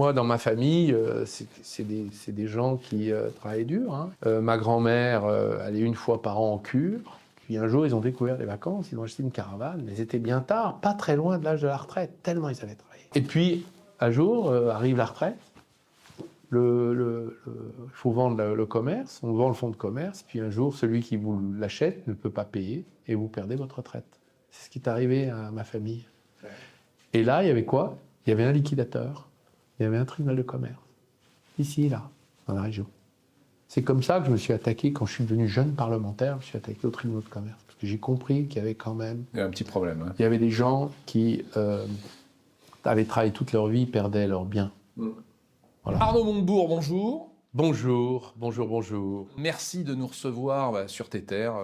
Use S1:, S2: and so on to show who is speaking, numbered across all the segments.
S1: Moi, dans ma famille, c'est des gens qui travaillent dur. Hein. Ma grand-mère allait une fois par an en cure. Puis un jour, ils ont découvert les vacances, ils ont acheté une caravane. Mais c'était bien tard, pas très loin de l'âge de la retraite, tellement ils avaient travaillé. Et puis, un jour, arrive la retraite. Il faut vendre le commerce, on vend le fonds de commerce. Puis un jour, celui qui vous l'achète ne peut pas payer et vous perdez votre retraite. C'est ce qui est arrivé à ma famille. Et là, il y avait quoi? Il y avait un liquidateur. Il y avait un tribunal de commerce, ici, là, dans la région. C'est comme ça que je me suis attaqué, quand je suis devenu jeune parlementaire, je me suis attaqué au tribunal de commerce. Parce que j'ai compris qu'il y avait quand même...
S2: Il y a un petit problème. Hein.
S1: Il y avait des gens qui avaient travaillé toute leur vie, perdaient leurs biens.
S2: Voilà. Arnaud Montebourg, bonjour.
S1: Bonjour, bonjour, bonjour.
S2: Merci de nous recevoir sur tes terres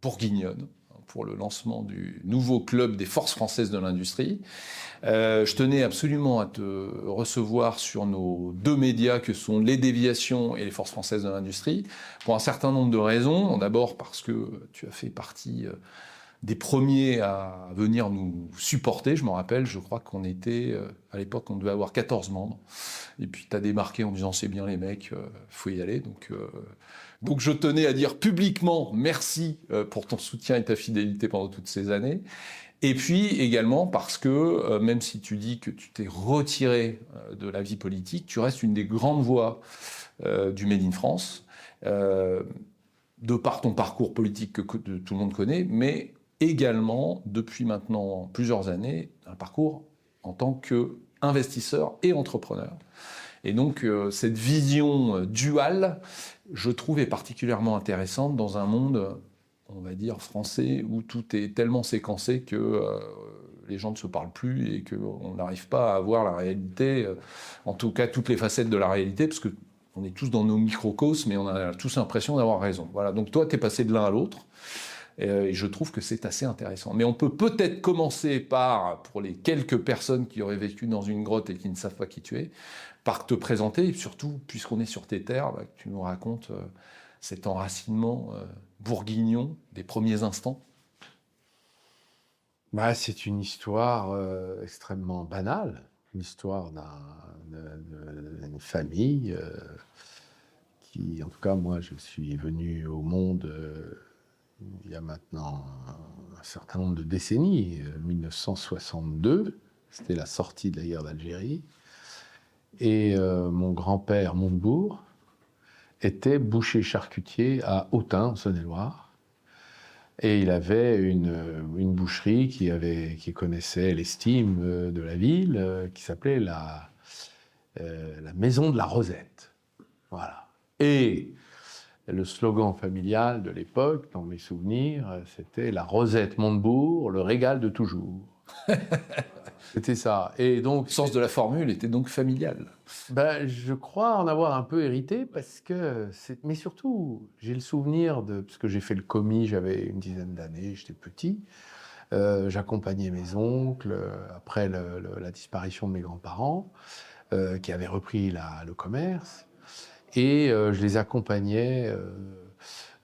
S2: bourguignonnes pour le lancement du nouveau club des forces françaises de l'industrie. Je tenais absolument à te recevoir sur nos deux médias que sont Les Déviations et les forces françaises de l'industrie pour un certain nombre de raisons. D'abord parce que tu as fait partie des premiers à venir nous supporter. Je me rappelle, je crois qu'on était, à l'époque, on devait avoir 14 membres. Et puis tu as débarqué en disant c'est bien les mecs, faut y aller. Donc je tenais à dire publiquement merci pour ton soutien et ta fidélité pendant toutes ces années. Et puis également parce que, même si tu dis que tu t'es retiré de la vie politique, tu restes une des grandes voix du Made in France, de par ton parcours politique que tout le monde connaît, mais également, depuis maintenant plusieurs années, un parcours en tant qu'investisseur et entrepreneur. Et donc, cette vision duale, je trouve, est particulièrement intéressante dans un monde, on va dire, français, où tout est tellement séquencé que les gens ne se parlent plus et qu'on n'arrive pas à voir la réalité, en tout cas toutes les facettes de la réalité, parce qu'on est tous dans nos microcosmes, mais on a tous l'impression d'avoir raison. Voilà. Donc toi, tu es passé de l'un à l'autre. Et je trouve que c'est assez intéressant. Mais on peut peut-être commencer par, pour les quelques personnes qui auraient vécu dans une grotte et qui ne savent pas qui tu es, par te présenter, et surtout, puisqu'on est sur tes terres, que tu nous racontes cet enracinement bourguignon des premiers instants.
S1: C'est une histoire extrêmement banale, l'histoire d'une famille qui, en tout cas, moi, je suis venu au monde... il y a maintenant un certain nombre de décennies, 1962, c'était la sortie de la guerre d'Algérie, et mon grand-père Montebourg était boucher charcutier à Autun, en Saône-et-Loire, et il avait une boucherie qui connaissait l'estime de la ville, qui s'appelait la Maison de la Rosette. Voilà. Et le slogan familial de l'époque, dans mes souvenirs, c'était « La Rosette Montebourg, le régal de toujours ». C'était ça. Et donc,
S2: le sens de la formule était donc familial.
S1: Je crois en avoir un peu hérité, parce que... Mais surtout, j'ai le souvenir parce que j'ai fait le commis, j'avais une dizaine d'années, j'étais petit. J'accompagnais mes oncles après la disparition de mes grands-parents, qui avaient repris le commerce. Et je les accompagnais,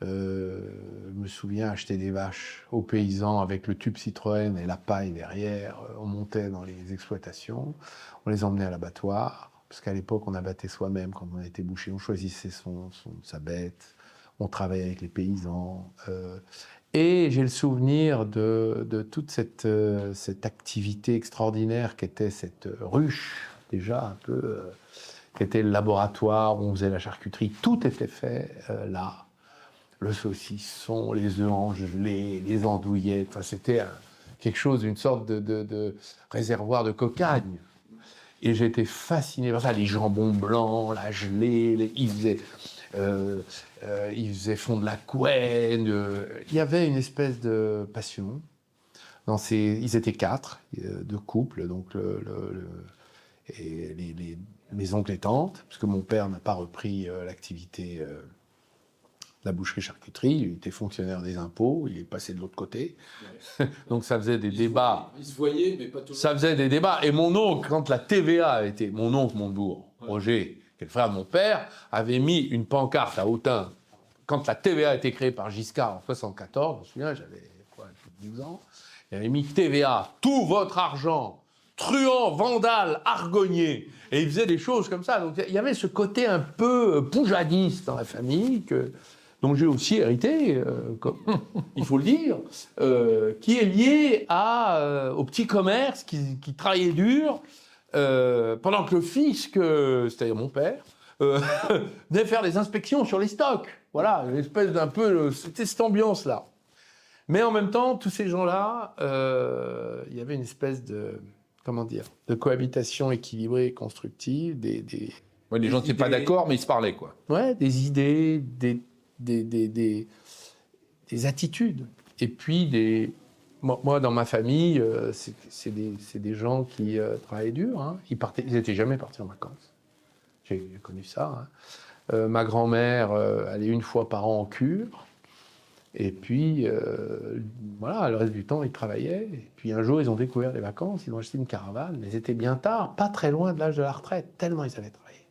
S1: je me souviens, acheter des vaches aux paysans avec le tube Citroën et la paille derrière. On montait dans les exploitations, on les emmenait à l'abattoir, parce qu'à l'époque, on abattait soi-même quand on était boucher. On choisissait sa bête, on travaillait avec les paysans. Et j'ai le souvenir de toute cette activité extraordinaire qu'était cette ruche, déjà un peu... qui était le laboratoire où on faisait la charcuterie. Tout était fait là. Le saucisson, les œufs en gelée, les andouillettes. Enfin, c'était quelque chose, une sorte de réservoir de cocagne. Et j'étais fasciné par ça. Les jambons blancs, la gelée, ils faisaient fondre la couenne. Il y avait une espèce de passion. Ils étaient 4, de couples, donc mes oncles et tantes, parce que mon père n'a pas repris l'activité la boucherie-charcuterie, il était fonctionnaire des impôts, il est passé de l'autre côté. Donc ça faisait des débats.
S2: Il se voyait, mais pas tout le monde.
S1: Ça faisait des débats. Et mon oncle, quand la TVA a été... Mon oncle Montebourg, Roger, qui est le frère de mon père, avait mis une pancarte à Autun. Quand la TVA a été créée par Giscard en 1974, je me souviens, j'avais 12 ans, il avait mis TVA, tout votre argent truand, vandale, argonnier. Et il faisait des choses comme ça. Donc il y avait ce côté un peu poujadiste dans la famille, dont j'ai aussi hérité, il faut le dire, qui est lié au petit commerce qui travaillait dur, pendant que le fisc, c'est-à-dire mon père, venait faire des inspections sur les stocks. Voilà, une espèce d'un peu... C'était cette ambiance-là. Mais en même temps, tous ces gens-là, il y avait une espèce de... Comment dire, de cohabitation équilibrée et constructive,
S2: Ouais, les gens n'étaient pas d'accord, mais ils se parlaient, quoi.
S1: Ouais, des idées, des attitudes. Et puis, moi, dans ma famille, c'est des gens qui travaillaient dur. Hein. Ils n'étaient jamais partis en vacances. J'ai connu ça. Hein. Ma grand-mère allait une fois par an en cure. Et puis, voilà, le reste du temps, ils travaillaient. Et puis, un jour, ils ont découvert les vacances, ils ont acheté une caravane. Mais c'était bien tard, pas très loin de l'âge de la retraite, tellement ils avaient travaillé.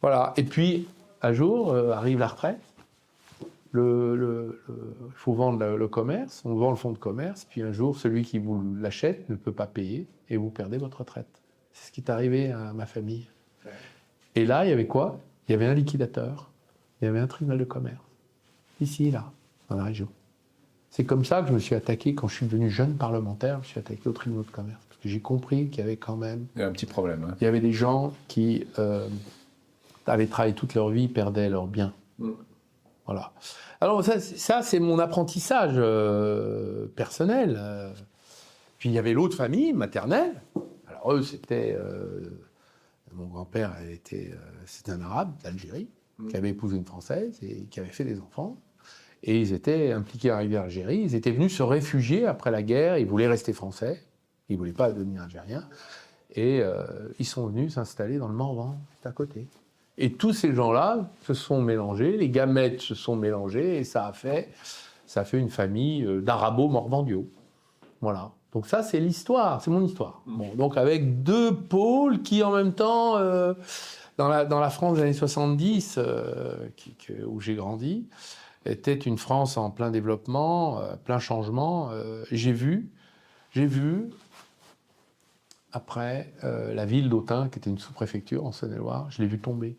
S1: Voilà. Et puis, un jour, arrive la retraite. Il faut vendre le commerce, on vend le fonds de commerce. Puis, un jour, celui qui vous l'achète ne peut pas payer et vous perdez votre retraite. C'est ce qui est arrivé à ma famille. Et là, il y avait quoi? Il y avait un liquidateur. Il y avait un tribunal de commerce. Ici, là, dans la région. C'est comme ça que je me suis attaqué, quand je suis devenu jeune parlementaire, je me suis attaqué au tribunal de commerce. Parce que j'ai compris qu'il y avait quand même...
S2: Il y a un petit problème. Hein.
S1: Il y avait des gens qui avaient travaillé toute leur vie, perdaient leurs biens. Voilà. Alors ça c'est mon apprentissage personnel. Puis il y avait l'autre famille, maternelle. Alors eux, c'était... mon grand-père c'était un arabe d'Algérie, qui avait épousé une Française et qui avait fait des enfants. Et ils étaient impliqués à la rivière Algérie. Ils étaient venus se réfugier après la guerre. Ils voulaient rester français. Ils ne voulaient pas devenir algériens. Et ils sont venus s'installer dans le Morvan, juste à côté. Et tous ces gens-là se sont mélangés, les gamètes se sont mélangés, et ça a fait une famille d'arabo-morvandiaux. Voilà. Donc ça, c'est l'histoire, c'est mon histoire. Bon, donc avec deux pôles qui, en même temps, dans la France des années 70, où j'ai grandi, était une France en plein développement, plein changement. J'ai vu, après, la ville d'Autun, qui était une sous-préfecture en Saône-et-Loire, je l'ai vu tomber.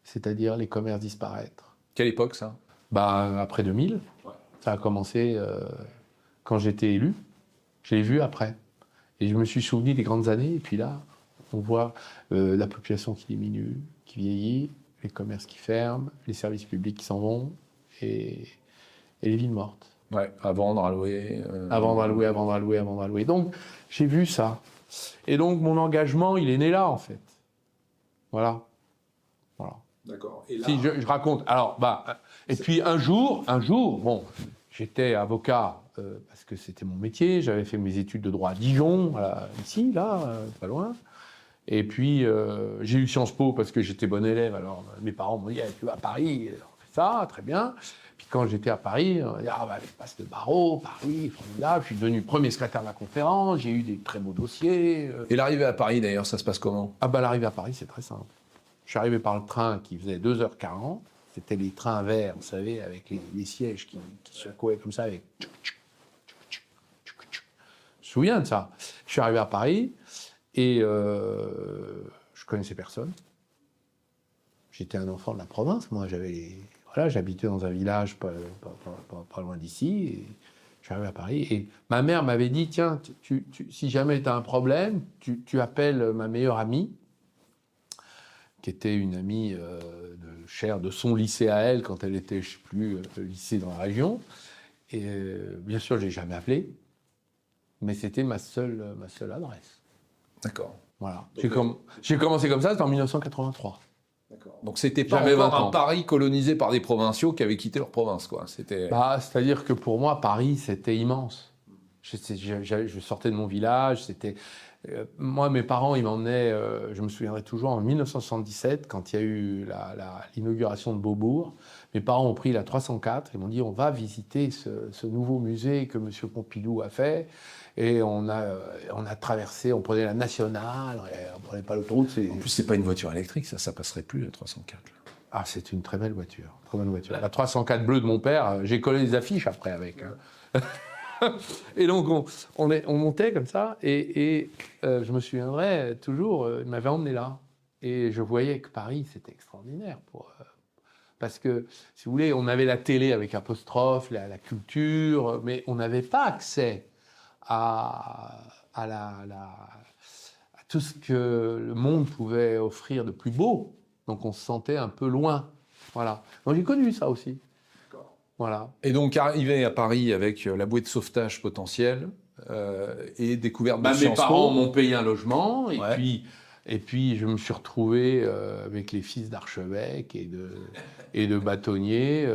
S1: C'est-à-dire les commerces disparaître.
S2: Quelle époque, ça?
S1: Après 2000. Ouais. Ça a commencé quand j'étais élu. Je l'ai vu après. Et je me suis souvenu des grandes années. Et puis là, on voit la population qui diminue, qui vieillit, les commerces qui ferment, les services publics qui s'en vont, et les villes mortes.
S2: Ouais, à vendre, à louer.
S1: À vendre, à louer, à vendre, à louer, à vendre, à louer. Donc, j'ai vu ça. Et donc, mon engagement, il est né là, en fait. Voilà.
S2: D'accord. Et là...
S1: Si je raconte. Alors, et puis un jour, bon, j'étais avocat parce que c'était mon métier. J'avais fait mes études de droit à Dijon, ici, là, pas loin. Et puis j'ai eu Sciences Po parce que j'étais bon élève. Alors mes parents m'ont dit tu vas à Paris, on fait ça, très bien. Puis quand j'étais à Paris, on m'a dit l'espace de barreau, Paris, formidable. Je suis devenu premier secrétaire de la conférence. J'ai eu des très beaux dossiers.
S2: Et l'arrivée à Paris, d'ailleurs, ça se passe comment?
S1: L'arrivée à Paris, c'est très simple. Je suis arrivé par le train qui faisait 2h40. C'était les trains verts, vous savez, avec les sièges qui secouaient comme ça. Je me souviens de ça. Je suis arrivé à Paris et je connaissais personne. J'étais un enfant de la province. Moi, j'habitais dans un village pas loin d'ici. Et je suis arrivé à Paris et ma mère m'avait dit, tiens, si jamais tu as un problème, tu appelles ma meilleure amie, qui était une amie de son lycée à elle, quand elle était, je ne sais plus, lycée dans la région. Et bien sûr, je ne l'ai jamais appelée, mais c'était ma seule adresse.
S2: D'accord.
S1: Voilà. J'ai commencé comme ça, c'était en 1983.
S2: D'accord. Donc c'était pas encore un Paris colonisé par des provinciaux qui avaient quitté leur province, quoi.
S1: C'est-à-dire que pour moi, Paris, c'était immense. Je sortais de mon village, c'était... Moi, mes parents, ils m'emmenaient, je me souviendrai toujours, en 1977, quand il y a eu l'inauguration de Beaubourg. Mes parents ont pris la 304 et m'ont dit on va visiter ce nouveau musée que M. Pompidou a fait. Et on a traversé, on prenait la nationale, on ne prenait pas l'autoroute.
S2: En plus, c'est pas une voiture électrique, ça passerait plus, la 304.
S1: Ah, c'est une très belle voiture, très bonne voiture. La 304 bleue de mon père, j'ai collé des affiches après avec. Hein. Et donc, on montait comme ça, et je me souviendrai toujours, il m'avait emmené là. Et je voyais que Paris, c'était extraordinaire. Parce que, si vous voulez, on avait la télé avec apostrophe, la culture, mais on n'avait pas accès à tout ce que le monde pouvait offrir de plus beau. Donc, on se sentait un peu loin. Voilà. Donc, j'ai connu ça aussi. Voilà.
S2: Et donc, arrivé à Paris avec la bouée de sauvetage potentielle et découverte de Sciences Po.
S1: Mes parents m'ont payé un logement,
S2: Ouais.
S1: et puis je me suis retrouvé avec les fils d'archevêques et de bâtonniers,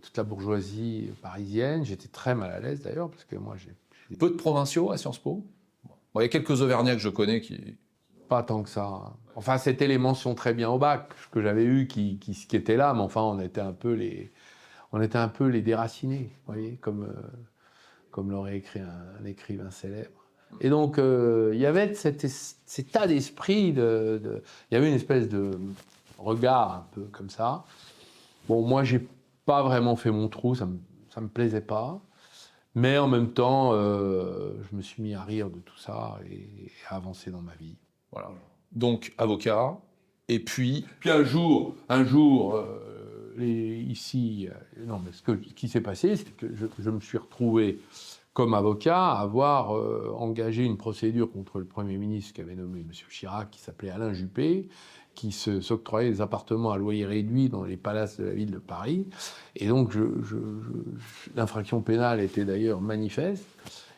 S1: toute la bourgeoisie parisienne. J'étais très mal à l'aise d'ailleurs, parce que moi, j'ai
S2: Peu de provinciaux à Sciences Po. Bon, il y a quelques Auvergnats que je connais qui...
S1: pas tant que ça. Enfin, c'était les mentions très bien au bac que j'avais eues qui étaient là, mais enfin, on était un peu les déracinés, vous voyez, comme l'aurait écrit un écrivain célèbre. Et donc, il y avait cet état d'esprit, il y avait une espèce de regard un peu comme ça. Bon, moi, j'ai pas vraiment fait mon trou, ça me plaisait pas. Mais en même temps, je me suis mis à rire de tout ça et à avancer dans ma vie.
S2: Voilà. Donc, avocat, et puis...
S1: Puis un jour, non, mais ce qui s'est passé, c'est que je me suis retrouvé comme avocat à avoir engagé une procédure contre le Premier ministre qu'avait nommé M. Chirac, qui s'appelait Alain Juppé, qui s'octroyait des appartements à loyer réduit dans les palaces de la ville de Paris. Et donc, l'infraction pénale était d'ailleurs manifeste.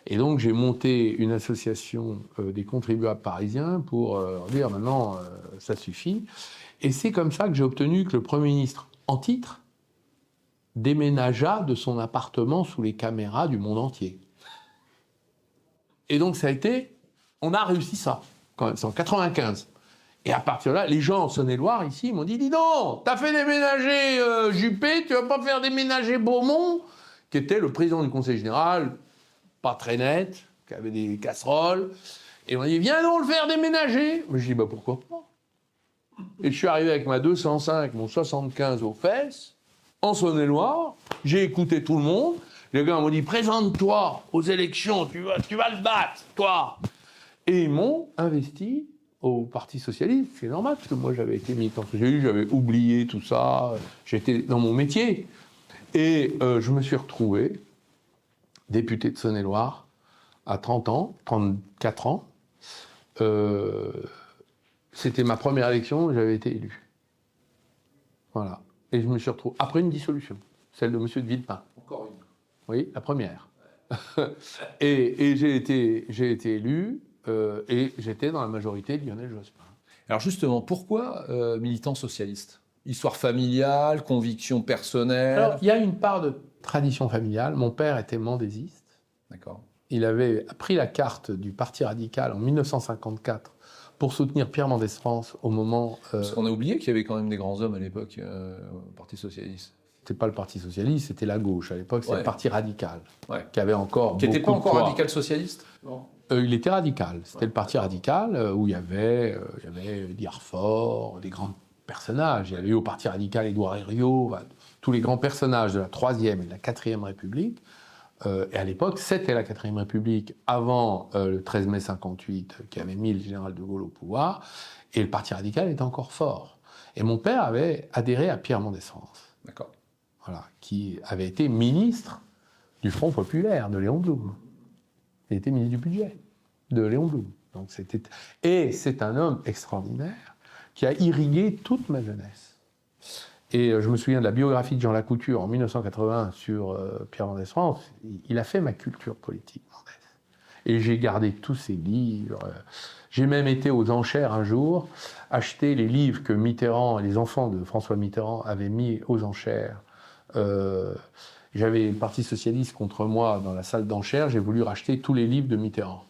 S1: Et donc, j'ai monté une association des contribuables parisiens pour dire maintenant, ça suffit. Et c'est comme ça que j'ai obtenu que le Premier ministre, en titre, déménageât de son appartement sous les caméras du monde entier. Et donc, on a réussi ça, quand même, c'est en 95. Et à partir de là, les gens en Saône-et-Loire, ici, m'ont dit, dis donc, t'as fait déménager Juppé, tu vas pas faire déménager Beaumont, qui était le président du Conseil général, pas très net, qui avait des casseroles. Et on a dit, viens donc le faire déménager. Mais je dis, bah pourquoi pas. Et je suis arrivé avec ma 205, mon 75 aux fesses, en Saône-et-Loire, j'ai écouté tout le monde. Les gars m'ont dit, présente-toi aux élections, tu vas le battre, toi. Et ils m'ont investi au Parti socialiste, c'est normal, parce que moi j'avais été militant socialiste, j'avais oublié tout ça, j'étais dans mon métier. Et je me suis retrouvé député de Saône-et-Loire à 30 ans, 34 ans. C'était ma première élection, j'avais été élu. Voilà. Et je me suis retrouvé, après une dissolution, celle de M. de Villepin.
S2: Encore une.
S1: Oui, la première. et j'ai été élu, et j'étais dans la majorité de Lionel Jospin.
S2: Alors justement, pourquoi militant socialiste? Histoire familiale, conviction personnelle?
S1: Alors, il y a une part de tradition familiale. Mon père était mendésiste.
S2: D'accord.
S1: Il avait pris la carte du Parti radical en 1954 pour soutenir Pierre Mendès France au moment...
S2: Parce qu'on a oublié qu'il y avait quand même des grands hommes à l'époque au Parti socialiste.
S1: C'était pas le Parti socialiste, c'était la gauche. À l'époque, c'était le Parti radical,
S2: ouais.
S1: qui avait encore
S2: qui n'était pas encore radical socialiste?
S1: Non. Il était radical. C'était le Parti radical où il y avait Diarfort, des grands personnages. Il y avait eu au Parti radical Édouard Herriot, tous les grands personnages de la 3e et de la 4e République. Et à l'époque, c'était la 4e République avant le 13 mai 58 qui avait mis le général de Gaulle au pouvoir. Et le Parti radical était encore fort. Et mon père avait adhéré à Pierre Mendès France.
S2: D'accord.
S1: Voilà, qui avait été ministre du Front populaire de Léon Blum. Il était ministre du budget de Léon Blum. Donc et c'est un homme extraordinaire qui a irrigué toute ma jeunesse. Et je me souviens de la biographie de Jean Lacouture en 1981 sur Pierre Mendès France. Il a fait ma culture politique, Mendès. Et j'ai gardé tous ses livres. J'ai même été aux enchères un jour, acheter les livres que Mitterrand et les enfants de François Mitterrand avaient mis aux enchères. J'avais le Parti socialiste contre moi dans la salle d'enchères, j'ai voulu racheter tous les livres de Mitterrand.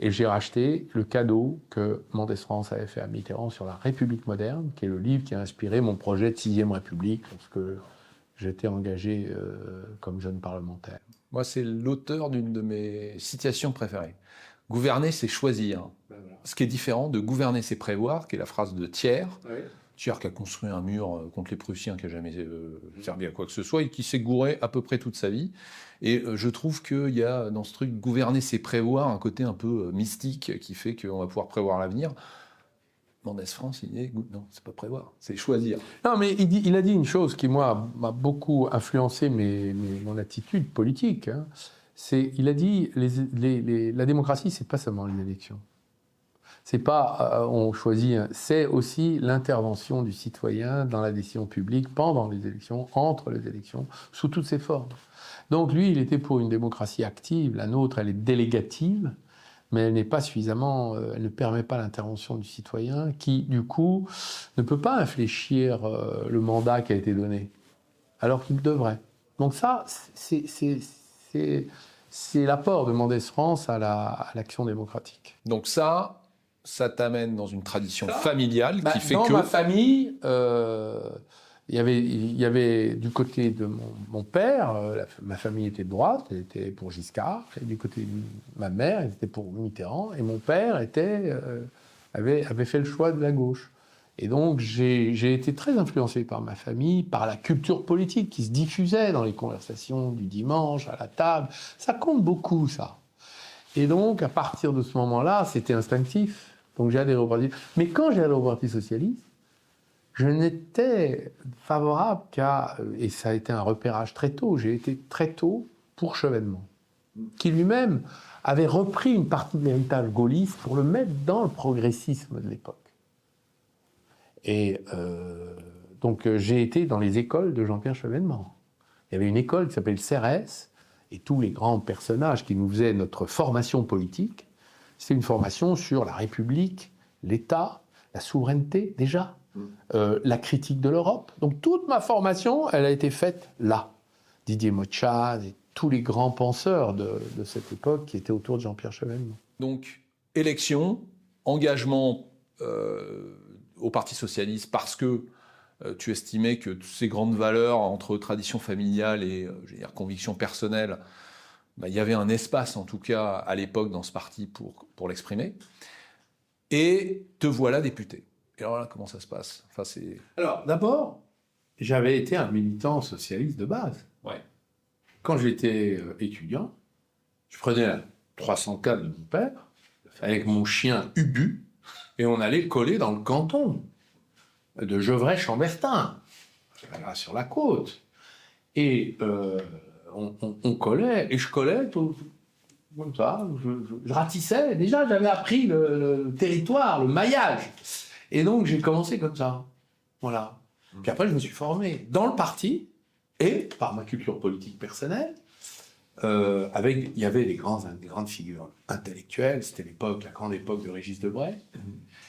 S1: Et j'ai racheté le cadeau que Mendès France avait fait à Mitterrand sur la République moderne, qui est le livre qui a inspiré mon projet de 6e République, lorsque j'étais engagé comme jeune parlementaire.
S2: Moi, c'est l'auteur d'une de mes citations préférées. Gouverner, c'est choisir. Ben voilà. Ce qui est différent de gouverner, c'est prévoir, qui est la phrase de Thiers. Oui. Thiers qui a construit un mur contre les Prussiens qui n'a jamais servi à quoi que ce soit et qui s'est gouré à peu près toute sa vie. Et je trouve qu'il y a dans ce truc gouverner c'est prévoir un côté un peu mystique qui fait qu'on va pouvoir prévoir l'avenir. Mendès France, il dit non, c'est pas prévoir, c'est choisir.
S1: Non, mais il a dit une chose qui, moi, m'a beaucoup influencé mon attitude politique. Hein. Il a dit la démocratie, c'est pas seulement les élections. C'est pas on choisit, c'est aussi l'intervention du citoyen dans la décision publique pendant les élections, entre les élections, sous toutes ses formes. Donc lui, il était pour une démocratie active. La nôtre, elle est délégative, mais elle n'est pas suffisamment, elle ne permet pas l'intervention du citoyen qui, du coup, ne peut pas infléchir le mandat qui a été donné, alors qu'il devrait. Donc ça, c'est l'apport de Mendès France à l'action démocratique.
S2: Donc ça t'amène dans une tradition familiale qui fait
S1: dans
S2: que...
S1: ma famille, il y avait du côté de mon père, ma famille était de droite, elle était pour Giscard, et du côté de ma mère, elle était pour Mitterrand, et mon père avait fait le choix de la gauche. Et donc j'ai été très influencé par ma famille, par la culture politique qui se diffusait dans les conversations du dimanche, à la table. Ça compte beaucoup, ça. Et donc, à partir de ce moment-là, c'était instinctif. Donc j'ai adhéré au Parti. Mais quand j'ai adhéré au Parti socialiste, je n'étais favorable qu'à... Et ça a été un repérage très tôt. J'ai été très tôt pour Chevènement, qui lui-même avait repris une partie de l'héritage gaulliste pour le mettre dans le progressisme de l'époque. Et donc j'ai été dans les écoles de Jean-Pierre Chevènement. Il y avait une école qui s'appelle CRS, et tous les grands personnages qui nous faisaient notre formation politique, c'était une formation sur la République, l'État, la souveraineté déjà, la critique de l'Europe. Donc toute ma formation, elle a été faite là. Didier Mochad et tous les grands penseurs de cette époque qui étaient autour de Jean-Pierre Chevènement.
S2: Donc, élection, engagement au Parti socialiste parce que tu estimais que ces grandes valeurs entre tradition familiale et conviction personnelle, il y avait un espace, en tout cas, à l'époque, dans ce parti pour l'exprimer. Et te voilà député. Et alors là, comment ça se passe ?
S1: Alors, d'abord, j'avais été un militant socialiste de base.
S2: Ouais.
S1: Quand j'étais étudiant, je prenais la 304 de mon père, avec mon chien Ubu, et on allait coller dans le canton de Gevrey-Chambertin, là sur la côte. Et on collait, et je collais tout comme ça, je ratissais. Déjà, j'avais appris le territoire, le maillage. Et donc, j'ai commencé comme ça. Voilà. Puis après, je me suis formé dans le parti, et par ma culture politique personnelle, il y avait des grandes figures intellectuelles. C'était la grande époque de Régis Debray.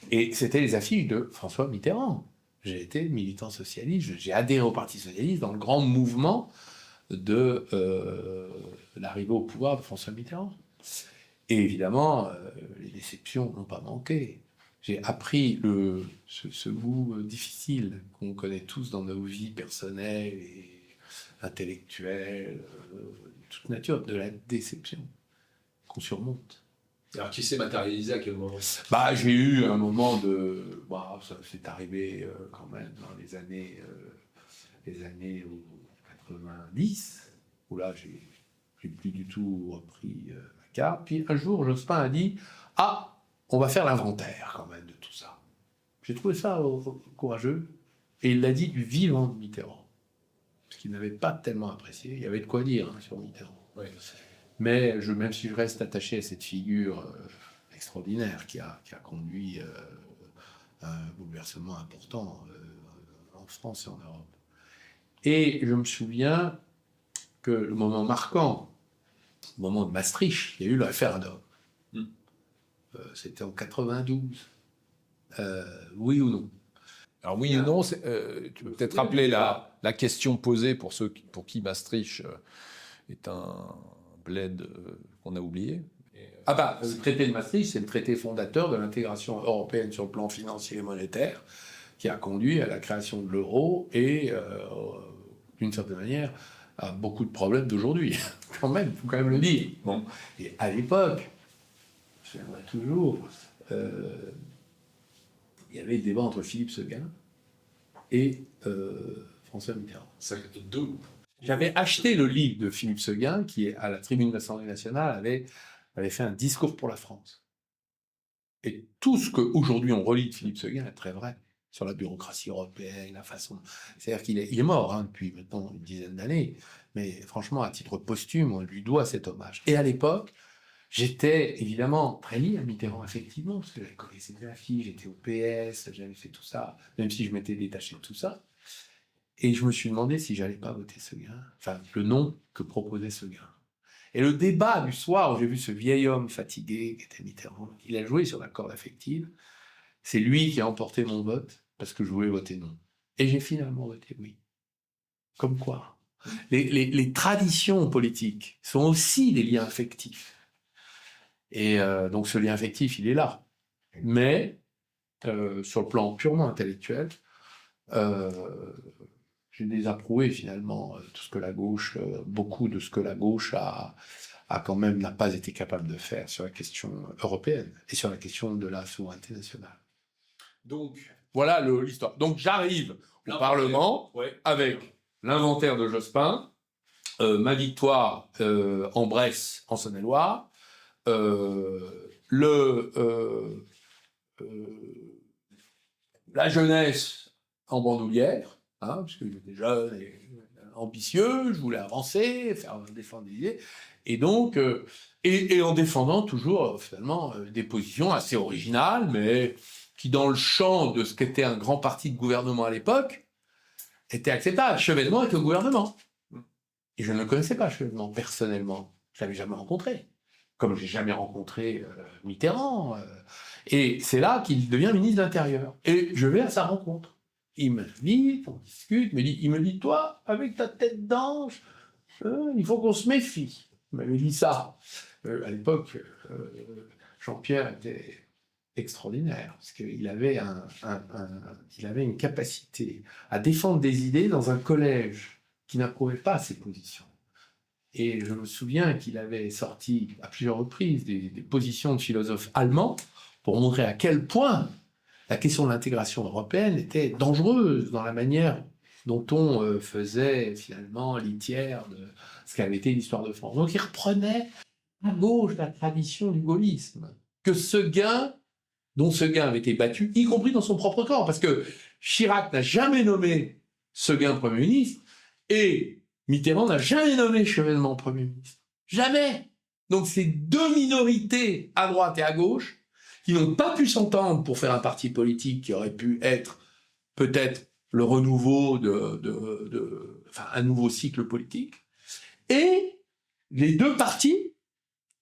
S1: Et c'était les affiches de François Mitterrand. J'ai été militant socialiste, j'ai adhéré au Parti socialiste dans le grand mouvement de l'arrivée au pouvoir de François Mitterrand. Et évidemment, les déceptions n'ont pas manqué. J'ai appris ce goût difficile qu'on connaît tous dans nos vies personnelles et intellectuelles, toute nature, de la déception qu'on surmonte.
S2: Alors, qui s'est matérialisé à quel moment ?
S1: J'ai eu un moment de... ça s'est arrivé quand même dans les années 90, où là, j'ai plus du tout repris la carte. Puis un jour, Jospin a dit « Ah, on va faire l'inventaire quand même de tout ça. » J'ai trouvé ça courageux. Et il l'a dit du vivant de Mitterrand. Parce qu'il n'avait pas tellement apprécié. Il y avait de quoi dire sur Mitterrand.
S2: Oui.
S1: Mais même si je reste attaché à cette figure extraordinaire qui a conduit à un bouleversement important en France et en Europe. Et je me souviens que le moment marquant, le moment de Maastricht, il y a eu le référendum. C'était en 92. Oui ou non ?
S2: Alors oui ou non, tu peux peut-être rappeler la question posée pour ceux pour qui Maastricht est un bled qu'on a oublié.
S1: Le traité de Maastricht, c'est le traité fondateur de l'intégration européenne sur le plan financier et monétaire, qui a conduit à la création de l'euro et, d'une certaine manière, à beaucoup de problèmes d'aujourd'hui. Quand même, il faut quand même le dire. Bon. Et à l'époque, je me souviendrai toujours, il y avait le débat entre Philippe Seguin et François Mitterrand.
S2: Ça, deux.
S1: J'avais acheté le livre de Philippe Séguin, qui, à la tribune de l'Assemblée nationale, avait fait un discours pour la France. Et tout ce qu'aujourd'hui on relit de Philippe Séguin est très vrai, sur la bureaucratie européenne, la façon... C'est-à-dire qu'il est mort depuis maintenant une dizaine d'années, mais franchement, à titre posthume, on lui doit cet hommage. Et à l'époque, j'étais évidemment très lié à Mitterrand, effectivement, parce que j'avais connaissé la fille, j'étais au PS, j'avais fait tout ça, même si je m'étais détaché de tout ça. Et je me suis demandé si j'allais pas voter Séguin, enfin, le nom que proposait Séguin. Et le débat du soir où j'ai vu ce vieil homme fatigué, qui était Mitterrand, il a joué sur la corde affective, c'est lui qui a emporté mon vote, parce que je voulais voter non. Et j'ai finalement voté oui. Comme quoi, les traditions politiques sont aussi des liens affectifs. Et donc ce lien affectif, il est là. Mais, sur le plan purement intellectuel, j'ai désapprouvé finalement tout ce que la gauche, beaucoup de ce que la gauche a quand même n'a pas été capable de faire sur la question européenne et sur la question de la souveraineté nationale.
S2: Donc,
S1: voilà l'histoire. Donc j'arrive au Parlement avec l'inventaire de Jospin, ma victoire en Bresse, en Saône-et-Loire, la jeunesse en bandoulière, parce que j'étais jeune et ambitieux, je voulais avancer, défendre des idées, et donc, et en défendant toujours finalement des positions assez originales, mais qui dans le champ de ce qu'était un grand parti de gouvernement à l'époque, étaient acceptables. Chevènement était au gouvernement. Et je ne le connaissais pas, Chevènement, personnellement. Je l'avais jamais rencontré. Comme j'ai jamais rencontré Mitterrand. Et c'est là qu'il devient ministre de l'Intérieur. Et je vais à sa rencontre. Il m'invite, on discute, il me dit, toi, avec ta tête d'ange, il faut qu'on se méfie. Il m'avait dit ça. À l'époque, Jean-Pierre était extraordinaire, parce qu'il avait, il avait une capacité à défendre des idées dans un collège qui n'approuvait pas ses positions. Et je me souviens qu'il avait sorti à plusieurs reprises des positions de philosophes allemands pour montrer à quel point la question de l'intégration européenne était dangereuse dans la manière dont on faisait finalement litière de ce qu'avait été l'histoire de France. Donc il reprenait à gauche la tradition du gaullisme, que dont Séguin avait été battu, y compris dans son propre camp, parce que Chirac n'a jamais nommé Séguin Premier ministre, et Mitterrand n'a jamais nommé Chevènement Premier ministre. Jamais. Donc c'est deux minorités, à droite et à gauche, qui n'ont pas pu s'entendre pour faire un parti politique qui aurait pu être peut-être le renouveau enfin, un nouveau cycle politique. Et les deux partis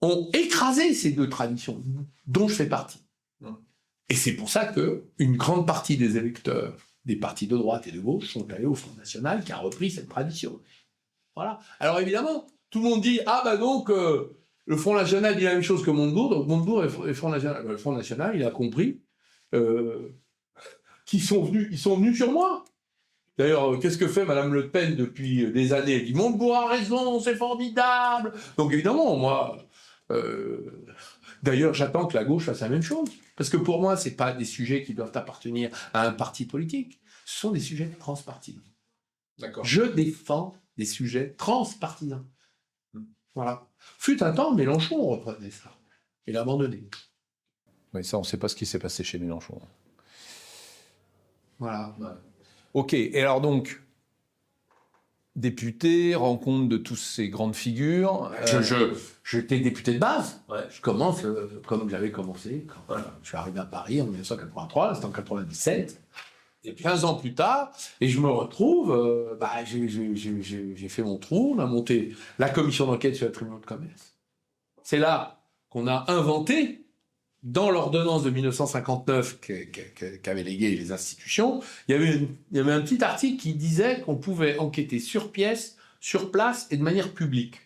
S1: ont écrasé ces deux traditions, dont je fais partie. Et c'est pour ça qu'une grande partie des électeurs des partis de droite et de gauche sont allés au Front National qui a repris cette tradition. Voilà. Alors évidemment, tout le monde dit « Ah bah donc, le Front National dit la même chose que Montebourg, donc Montebourg et le Front National. » Le Front National, il a compris qu'ils sont venus sur moi. D'ailleurs, qu'est-ce que fait Madame Le Pen depuis des années? Elle dit « Montebourg a raison, c'est formidable !» Donc évidemment, moi... D'ailleurs, j'attends que la gauche fasse la même chose. Parce que pour moi, ce n'est pas des sujets qui doivent appartenir à un parti politique. Ce sont des sujets transpartisans.
S2: D'accord.
S1: Je défends des sujets transpartisans. Voilà. Fut un temps, Mélenchon reprenait ça. Il a abandonné.
S2: Oui, ça, on ne sait pas ce qui s'est passé chez Mélenchon.
S1: Voilà.
S2: Ouais. Ok, et alors donc, député, rencontre de toutes ces grandes figures.
S1: J'étais député de base.
S2: Ouais.
S1: Je commence comme j'avais commencé quand je suis arrivé à Paris en 1983, c'était en 97. Et 15 ans plus tard, et je me retrouve, j'ai fait mon trou, on a monté la commission d'enquête sur les tribunaux de commerce. C'est là qu'on a inventé, dans l'ordonnance de 1959 qu'avaient légué les institutions, il y avait un petit article qui disait qu'on pouvait enquêter sur pièce, sur place et de manière publique.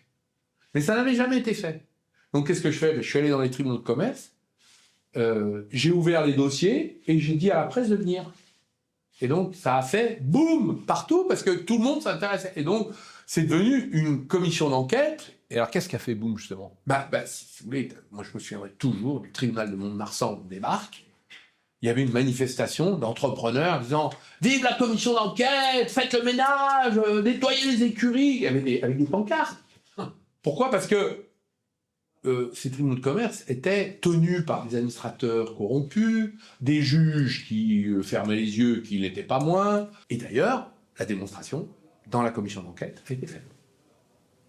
S1: Mais ça n'avait jamais été fait. Donc qu'est-ce que je fais? Je suis allé dans les tribunaux de commerce, j'ai ouvert les dossiers et j'ai dit à la presse de venir. Et donc, ça a fait boum partout parce que tout le monde s'intéressait. Et donc, c'est devenu une commission d'enquête.
S2: Et alors, qu'est-ce qui a fait boum, justement?
S1: Si vous voulez, moi, je me souviendrai toujours du tribunal de Mont-de-Marsan, on débarque. il y avait une manifestation d'entrepreneurs disant « Vive la commission d'enquête, faites le ménage, nettoyez les écuries !» avec des pancartes. Pourquoi ? Parce que ces tribunaux de commerce étaient tenus par des administrateurs corrompus, des juges qui fermaient les yeux, qui n'étaient pas moins. Et d'ailleurs, la démonstration, dans la commission d'enquête, a été faite.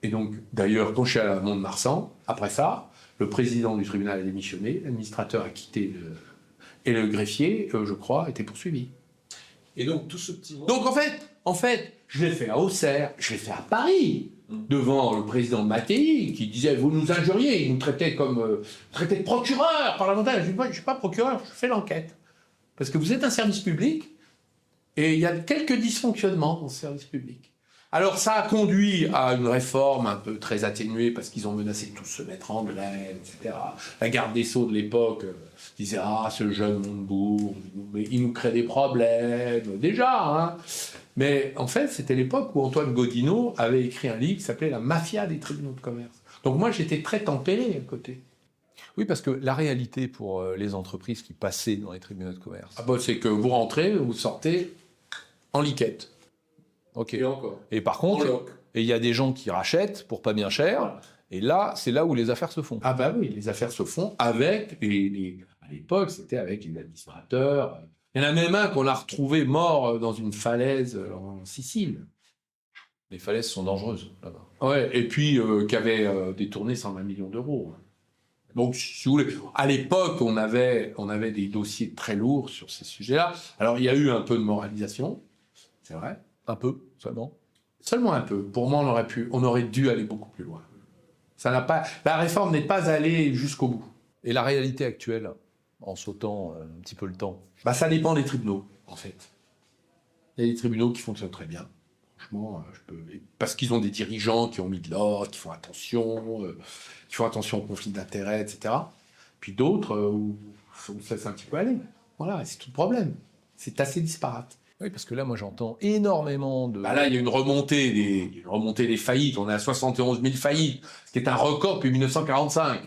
S1: Et donc, d'ailleurs, quand je suis allé à Mont-de-Marsan, après ça, le président du tribunal a démissionné, l'administrateur a quitté et le greffier, je crois, était poursuivi.
S2: Et donc, tout ce petit monde...
S1: Donc, en fait, je l'ai fait à Auxerre, je l'ai fait à Paris, devant le président Mattei, qui disait « Vous nous injuriez », il nous traitait traitait de procureur parlementaire. Je dis « Je ne suis pas procureur, je fais l'enquête. » Parce que vous êtes un service public, et il y a quelques dysfonctionnements dans ce service public. Alors, ça a conduit à une réforme un peu très atténuée, parce qu'ils ont menacé de tous se mettre en grève, etc. La garde des Sceaux de l'époque disait « Ah, ce jeune Montebourg, il nous crée des problèmes. » Déjà, hein. Mais en fait, c'était l'époque où Antoine Gaudinot avait écrit un livre qui s'appelait « La mafia des tribunaux de commerce ». Donc moi, j'étais très tempéré à côté.
S2: Oui, parce que la réalité pour les entreprises qui passaient dans les tribunaux de commerce...
S1: C'est que vous rentrez, vous sortez en liquette.
S2: Ok.
S1: Et encore.
S2: Et par contre, il y a des gens qui rachètent pour pas bien cher, voilà. Et là, c'est là où les affaires se font.
S1: Ah bah oui, les affaires se font avec à l'époque, c'était avec les administrateurs. Il y en a même un qu'on a retrouvé mort dans une falaise en Sicile.
S2: Les falaises sont dangereuses, là-bas.
S1: Ouais, et puis qui avait détourné 120 millions d'euros. Donc, si vous voulez, à l'époque, on avait des dossiers très lourds sur ces sujets-là. Alors, il y a eu un peu de moralisation, c'est vrai.
S2: Un peu, seulement.
S1: Seulement un peu. Pour moi, on aurait dû aller beaucoup plus loin. La réforme n'est pas allée jusqu'au bout.
S2: Et la réalité actuelle, en sautant un petit peu le temps?
S1: Ça dépend des tribunaux, en fait. Il y a des tribunaux qui fonctionnent très bien. Franchement, parce qu'ils ont des dirigeants qui ont mis de l'ordre, qui font attention aux conflits d'intérêts, etc. Puis d'autres où ça laisse un petit peu aller. Voilà, c'est tout le problème. C'est assez disparate.
S2: Oui, parce que là, moi, j'entends énormément de...
S1: Là, il y a une remontée des faillites. On est à 71 000 faillites, ce qui est un record depuis 1945.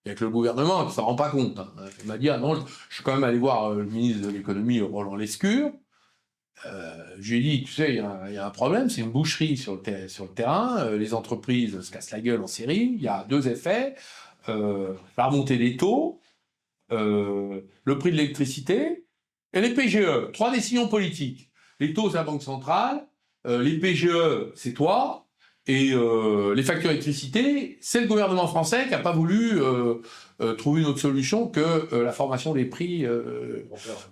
S1: Et avec le gouvernement, qui ne s'en rend pas compte. Hein. Il m'a dit, non, je suis quand même allé voir le ministre de l'économie, Roland Lescure. Je lui ai dit, tu sais, il y a un problème, c'est une boucherie sur le terrain. Les entreprises se cassent la gueule en série. Il y a deux effets. La remontée des taux, le prix de l'électricité, et les PGE, 3 décisions politiques. Les taux, c'est la Banque centrale, les PGE, c'est toi, et les factures d'électricité, c'est le gouvernement français qui n'a pas voulu trouver une autre solution que la formation des prix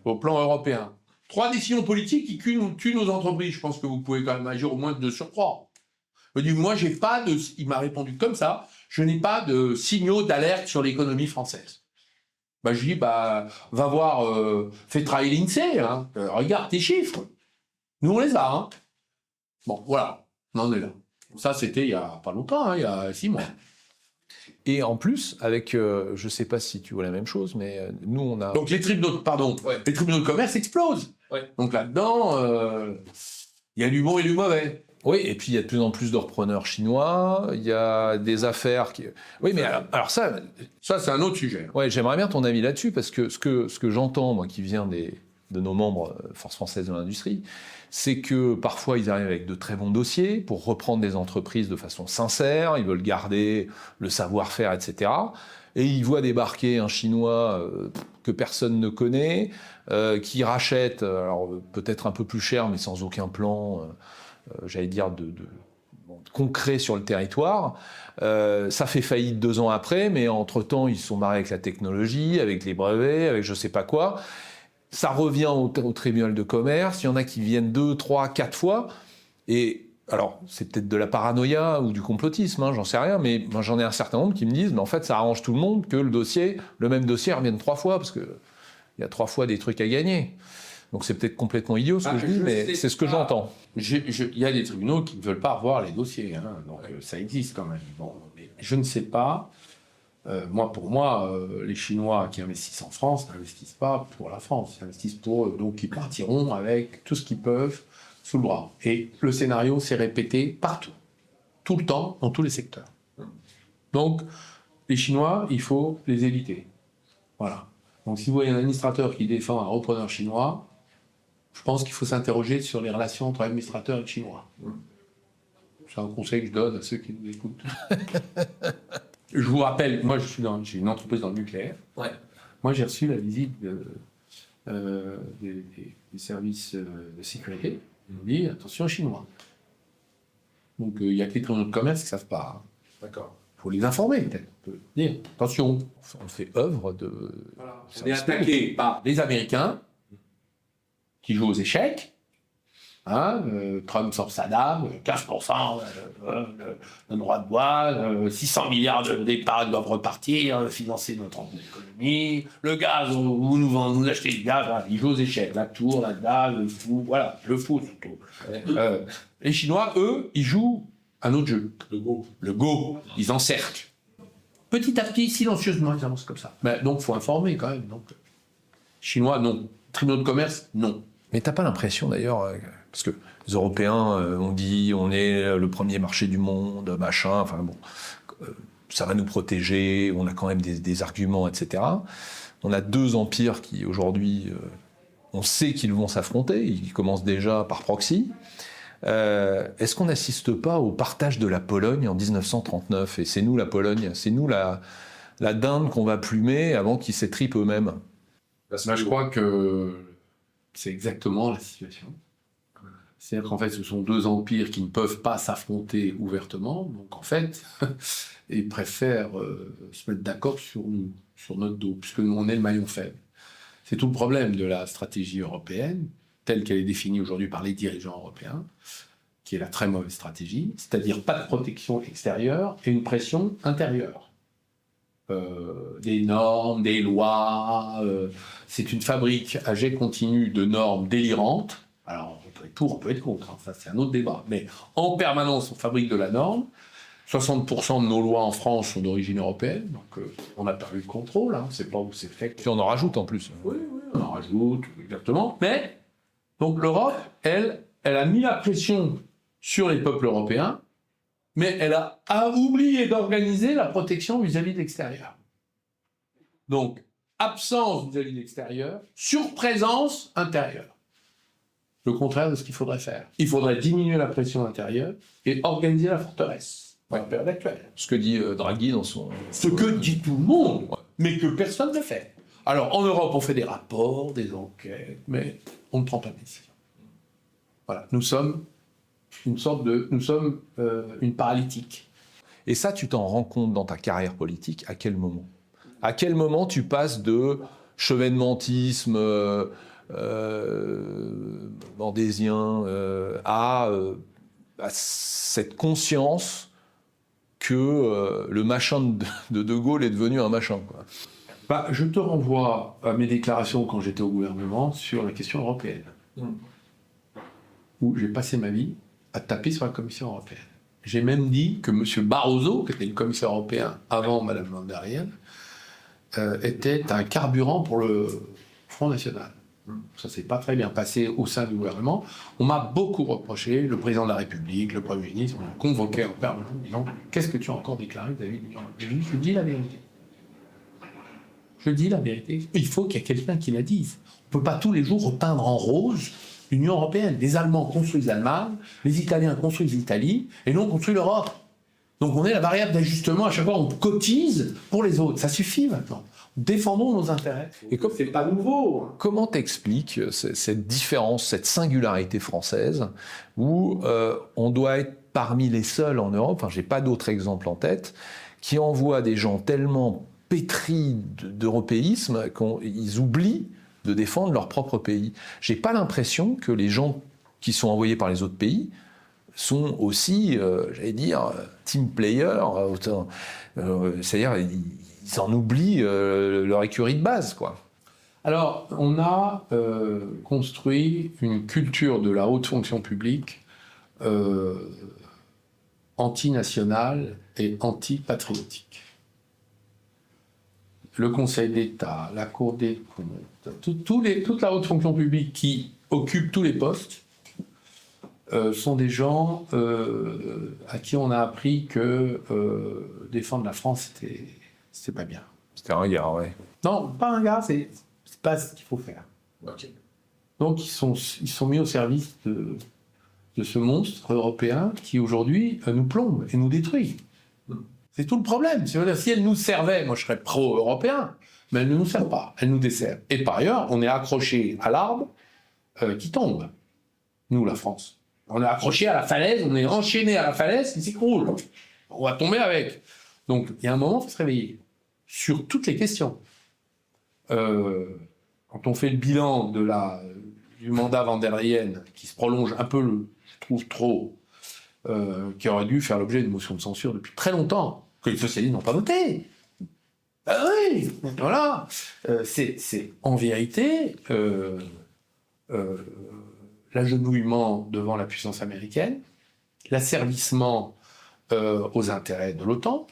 S1: au plan européen. 3 décisions politiques qui tuent nos entreprises. Je pense que vous pouvez quand même agir au moins de surcroît. Il me dit, moi, il m'a répondu comme ça, je n'ai pas de signaux d'alerte sur l'économie française. Je lui dis, va voir, fais travailler l'INSEE, hein, regarde tes chiffres. Nous, on les a. Hein. Bon, voilà, on en est là. Ça, c'était il y a pas longtemps, hein, il y a 6 mois.
S2: Et en plus, avec, je ne sais pas si tu vois la même chose, mais nous, on a...
S1: Donc les tribunaux de commerce explosent. Ouais. Donc là-dedans, il y a du bon et du mauvais.
S2: Oui, et puis il y a de plus en plus de repreneurs chinois, il y a des affaires qui... Oui, mais alors ça...
S1: Ça, c'est un autre sujet.
S2: Ouais, j'aimerais bien ton avis là-dessus, parce que ce que j'entends, moi, qui vient de nos membres Force française de l'industrie, c'est que parfois ils arrivent avec de très bons dossiers pour reprendre des entreprises de façon sincère, ils veulent garder le savoir-faire, etc. Et ils voient débarquer un Chinois que personne ne connaît, qui rachète, alors peut-être un peu plus cher, mais sans aucun plan, j'allais dire, concret sur le territoire. Ça fait faillite 2 ans après, mais entre-temps, ils sont mariés avec la technologie, avec les brevets, avec je sais pas quoi. Ça revient au tribunal de commerce, il y en a qui viennent 2, 3, 4 fois, et alors c'est peut-être de la paranoïa ou du complotisme, hein, j'en sais rien, mais moi, j'en ai un certain nombre qui me disent, mais en fait ça arrange tout le monde que le même dossier revienne 3 fois, parce qu'il y a 3 fois des trucs à gagner. Donc c'est peut-être complètement idiot ce que je dis, mais c'est ce que j'entends.
S1: Il y a des tribunaux qui ne veulent pas revoir les dossiers, hein, donc ça existe quand même. Bon, mais je ne sais pas... pour moi, les Chinois qui investissent en France n'investissent pas pour la France, ils investissent pour eux. Donc ils partiront avec tout ce qu'ils peuvent sous le bras. Et le scénario s'est répété partout, tout le temps, dans tous les secteurs. Donc les Chinois, il faut les éviter. Voilà. Donc si vous voyez un administrateur qui défend un repreneur chinois, je pense qu'il faut s'interroger sur les relations entre administrateurs et Chinois. C'est un conseil que je donne à ceux qui nous écoutent. Je vous rappelle, moi j'ai une entreprise dans le nucléaire.
S2: Ouais.
S1: Moi j'ai reçu la visite des services de sécurité. Ils m'ont dit attention Chinois. Donc il y a que les tribunaux de commerce qui ne savent pas. Hein.
S2: D'accord.
S1: Il faut les informer peut-être. On peut dire attention.
S2: On fait œuvre de...
S1: Voilà. On est attaqué par les Américains qui jouent aux échecs. Hein, Trump sort Saddam, 15% de droit de douane, 600 milliards d'épargne doivent repartir, financer notre économie. Le gaz, vous nous achetez du gaz, voilà, ils jouent aux échecs. La tour, la dalle, le fou, voilà, le fou surtout. Les Chinois, eux, ils jouent un autre jeu. Le Go. Ils encerclent. Petit à petit, silencieusement, ils avancent comme ça. Mais donc, il faut informer quand même. Donc, Chinois, non. Tribunaux de commerce, non.
S2: Mais t'as pas l'impression d'ailleurs, parce que les Européens ont dit on est le premier marché du monde, machin, enfin bon, ça va nous protéger, on a quand même des arguments, etc. On a deux empires qui aujourd'hui, on sait qu'ils vont s'affronter, ils commencent déjà par proxy. Est-ce qu'on n'assiste pas au partage de la Pologne en 1939 ? Et c'est nous la Pologne, c'est nous la dinde qu'on va plumer avant qu'ils s'étripent eux-mêmes.
S1: Là, je crois que c'est exactement la situation. C'est-à-dire qu'en fait, ce sont deux empires qui ne peuvent pas s'affronter ouvertement. Donc en fait, ils préfèrent se mettre d'accord sur nous, sur notre dos, puisque nous, on est le maillon faible. C'est tout le problème de la stratégie européenne, telle qu'elle est définie aujourd'hui par les dirigeants européens, qui est la très mauvaise stratégie, c'est-à-dire pas de protection extérieure et une pression intérieure. Des normes, des lois, c'est une fabrique à jet continu de normes délirantes. Alors, on peut être pour, on peut être contre, hein, ça c'est un autre débat. Mais en permanence, on fabrique de la norme. 60% de nos lois en France sont d'origine européenne, donc on n'a pas eu le contrôle, hein, on ne sait pas où c'est fait.
S2: Puis on en rajoute en plus.
S1: Oui, on en rajoute, exactement. Mais, donc l'Europe, elle a mis la pression sur les peuples européens, mais elle a oublié d'organiser la protection vis-à-vis de l'extérieur. Donc, absence vis-à-vis de l'extérieur, surprésence intérieure. Le contraire de ce qu'il faudrait faire. Il faudrait diminuer la pression intérieure et organiser la forteresse. Dans la période actuelle.
S2: Ce que dit Draghi dans son...
S1: Ce que dit tout le monde, mais que personne ne fait. Alors, en Europe, on fait des rapports, des enquêtes, mais on ne prend pas de décision. Voilà, nous sommes une paralytique.
S2: Et ça, tu t'en rends compte dans ta carrière politique à quel moment ? À quel moment tu passes de chevènementisme mendésien à cette conscience que le machin de Gaulle est devenu un machin, quoi.
S1: Bah, je te renvoie à mes déclarations quand j'étais au gouvernement sur la question européenne, où j'ai passé ma vie à taper sur la Commission européenne. J'ai même dit que M. Barroso, qui était le commissaire européen avant Mme von der Leyen, était un carburant pour le Front National. Ça ne s'est pas très bien passé au sein du gouvernement. On m'a beaucoup reproché, le président de la République, le Premier ministre, on m'a convoqué en permanence en disant « Qu'est-ce que tu as encore déclaré vis-à-vis de l'Union européenne ?» Je dis la vérité. Je dis la vérité. Il faut qu'il y ait quelqu'un qui la dise. On ne peut pas tous les jours repeindre en rose l'Union européenne. Les Allemands construisent l'Allemagne, les Italiens construisent l'Italie, et nous on construit l'Europe. Donc on est la variable d'ajustement, à chaque fois on cotise pour les autres. Ça suffit maintenant. Défendons nos intérêts. Et comme c'est pas nouveau.
S2: Comment t'expliques cette différence, cette singularité française, où on doit être parmi les seuls en Europe, enfin j'ai pas d'autres exemples en tête, qui envoient des gens tellement pétris d'européisme qu'ils oublient de défendre leur propre pays. J'ai pas l'impression que les gens qui sont envoyés par les autres pays sont aussi, j'allais dire, team player, c'est-à-dire ils en oublient leur écurie de base, quoi.
S1: Alors, on a construit une culture de la haute fonction publique antinationale et antipatriotique. Le Conseil d'État, la Cour des comptes, toute la haute fonction publique qui occupe tous les postes sont des gens à qui on a appris que défendre la France, c'était pas bien.
S2: C'était un gars, ouais.
S1: Non, pas un gars, c'est pas ce qu'il faut faire.
S2: Ok.
S1: Donc ils sont mis au service de ce monstre européen qui aujourd'hui nous plombe et nous détruit. C'est tout le problème. Si elle nous servait, moi je serais pro-européen, mais elle ne nous sert pas, elle nous dessert. Et par ailleurs, on est accroché à l'arbre qui tombe. Nous, la France. On est accroché à la falaise, on est enchaîné à la falaise qui s'écroule. On va tomber avec. Donc il y a un moment, il faut se réveiller. Sur toutes les questions. Quand on fait le bilan du mandat Van der Leyen, qui se prolonge un peu, je trouve trop, qui aurait dû faire l'objet d'une motion de censure depuis très longtemps, que les socialistes n'ont pas voté. Ben oui, voilà. C'est en vérité l'agenouillement devant la puissance américaine, l'asservissement aux intérêts de l'OTAN,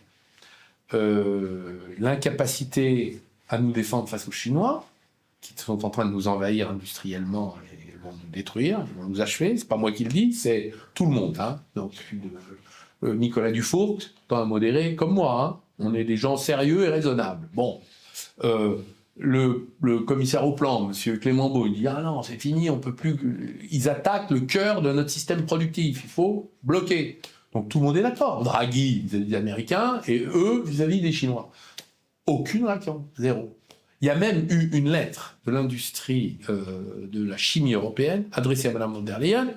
S1: l'incapacité à nous défendre face aux Chinois, qui sont en train de nous envahir industriellement et vont nous détruire, ils vont nous achever. C'est pas moi qui le dis, c'est tout le monde. Hein. Donc, Nicolas Dufourcq, dans un modéré comme moi, hein. On est des gens sérieux et raisonnables. Bon, le commissaire au plan, M. Clément Beaune, il dit « Ah non, c'est fini, on peut plus... » Ils attaquent le cœur de notre système productif, il faut bloquer. Donc tout le monde est d'accord. Draghi vis-à-vis des Américains et eux vis-à-vis des Chinois. Aucune réaction, zéro. Il y a même eu une lettre de l'industrie de la chimie européenne adressée à Mme von der Leyen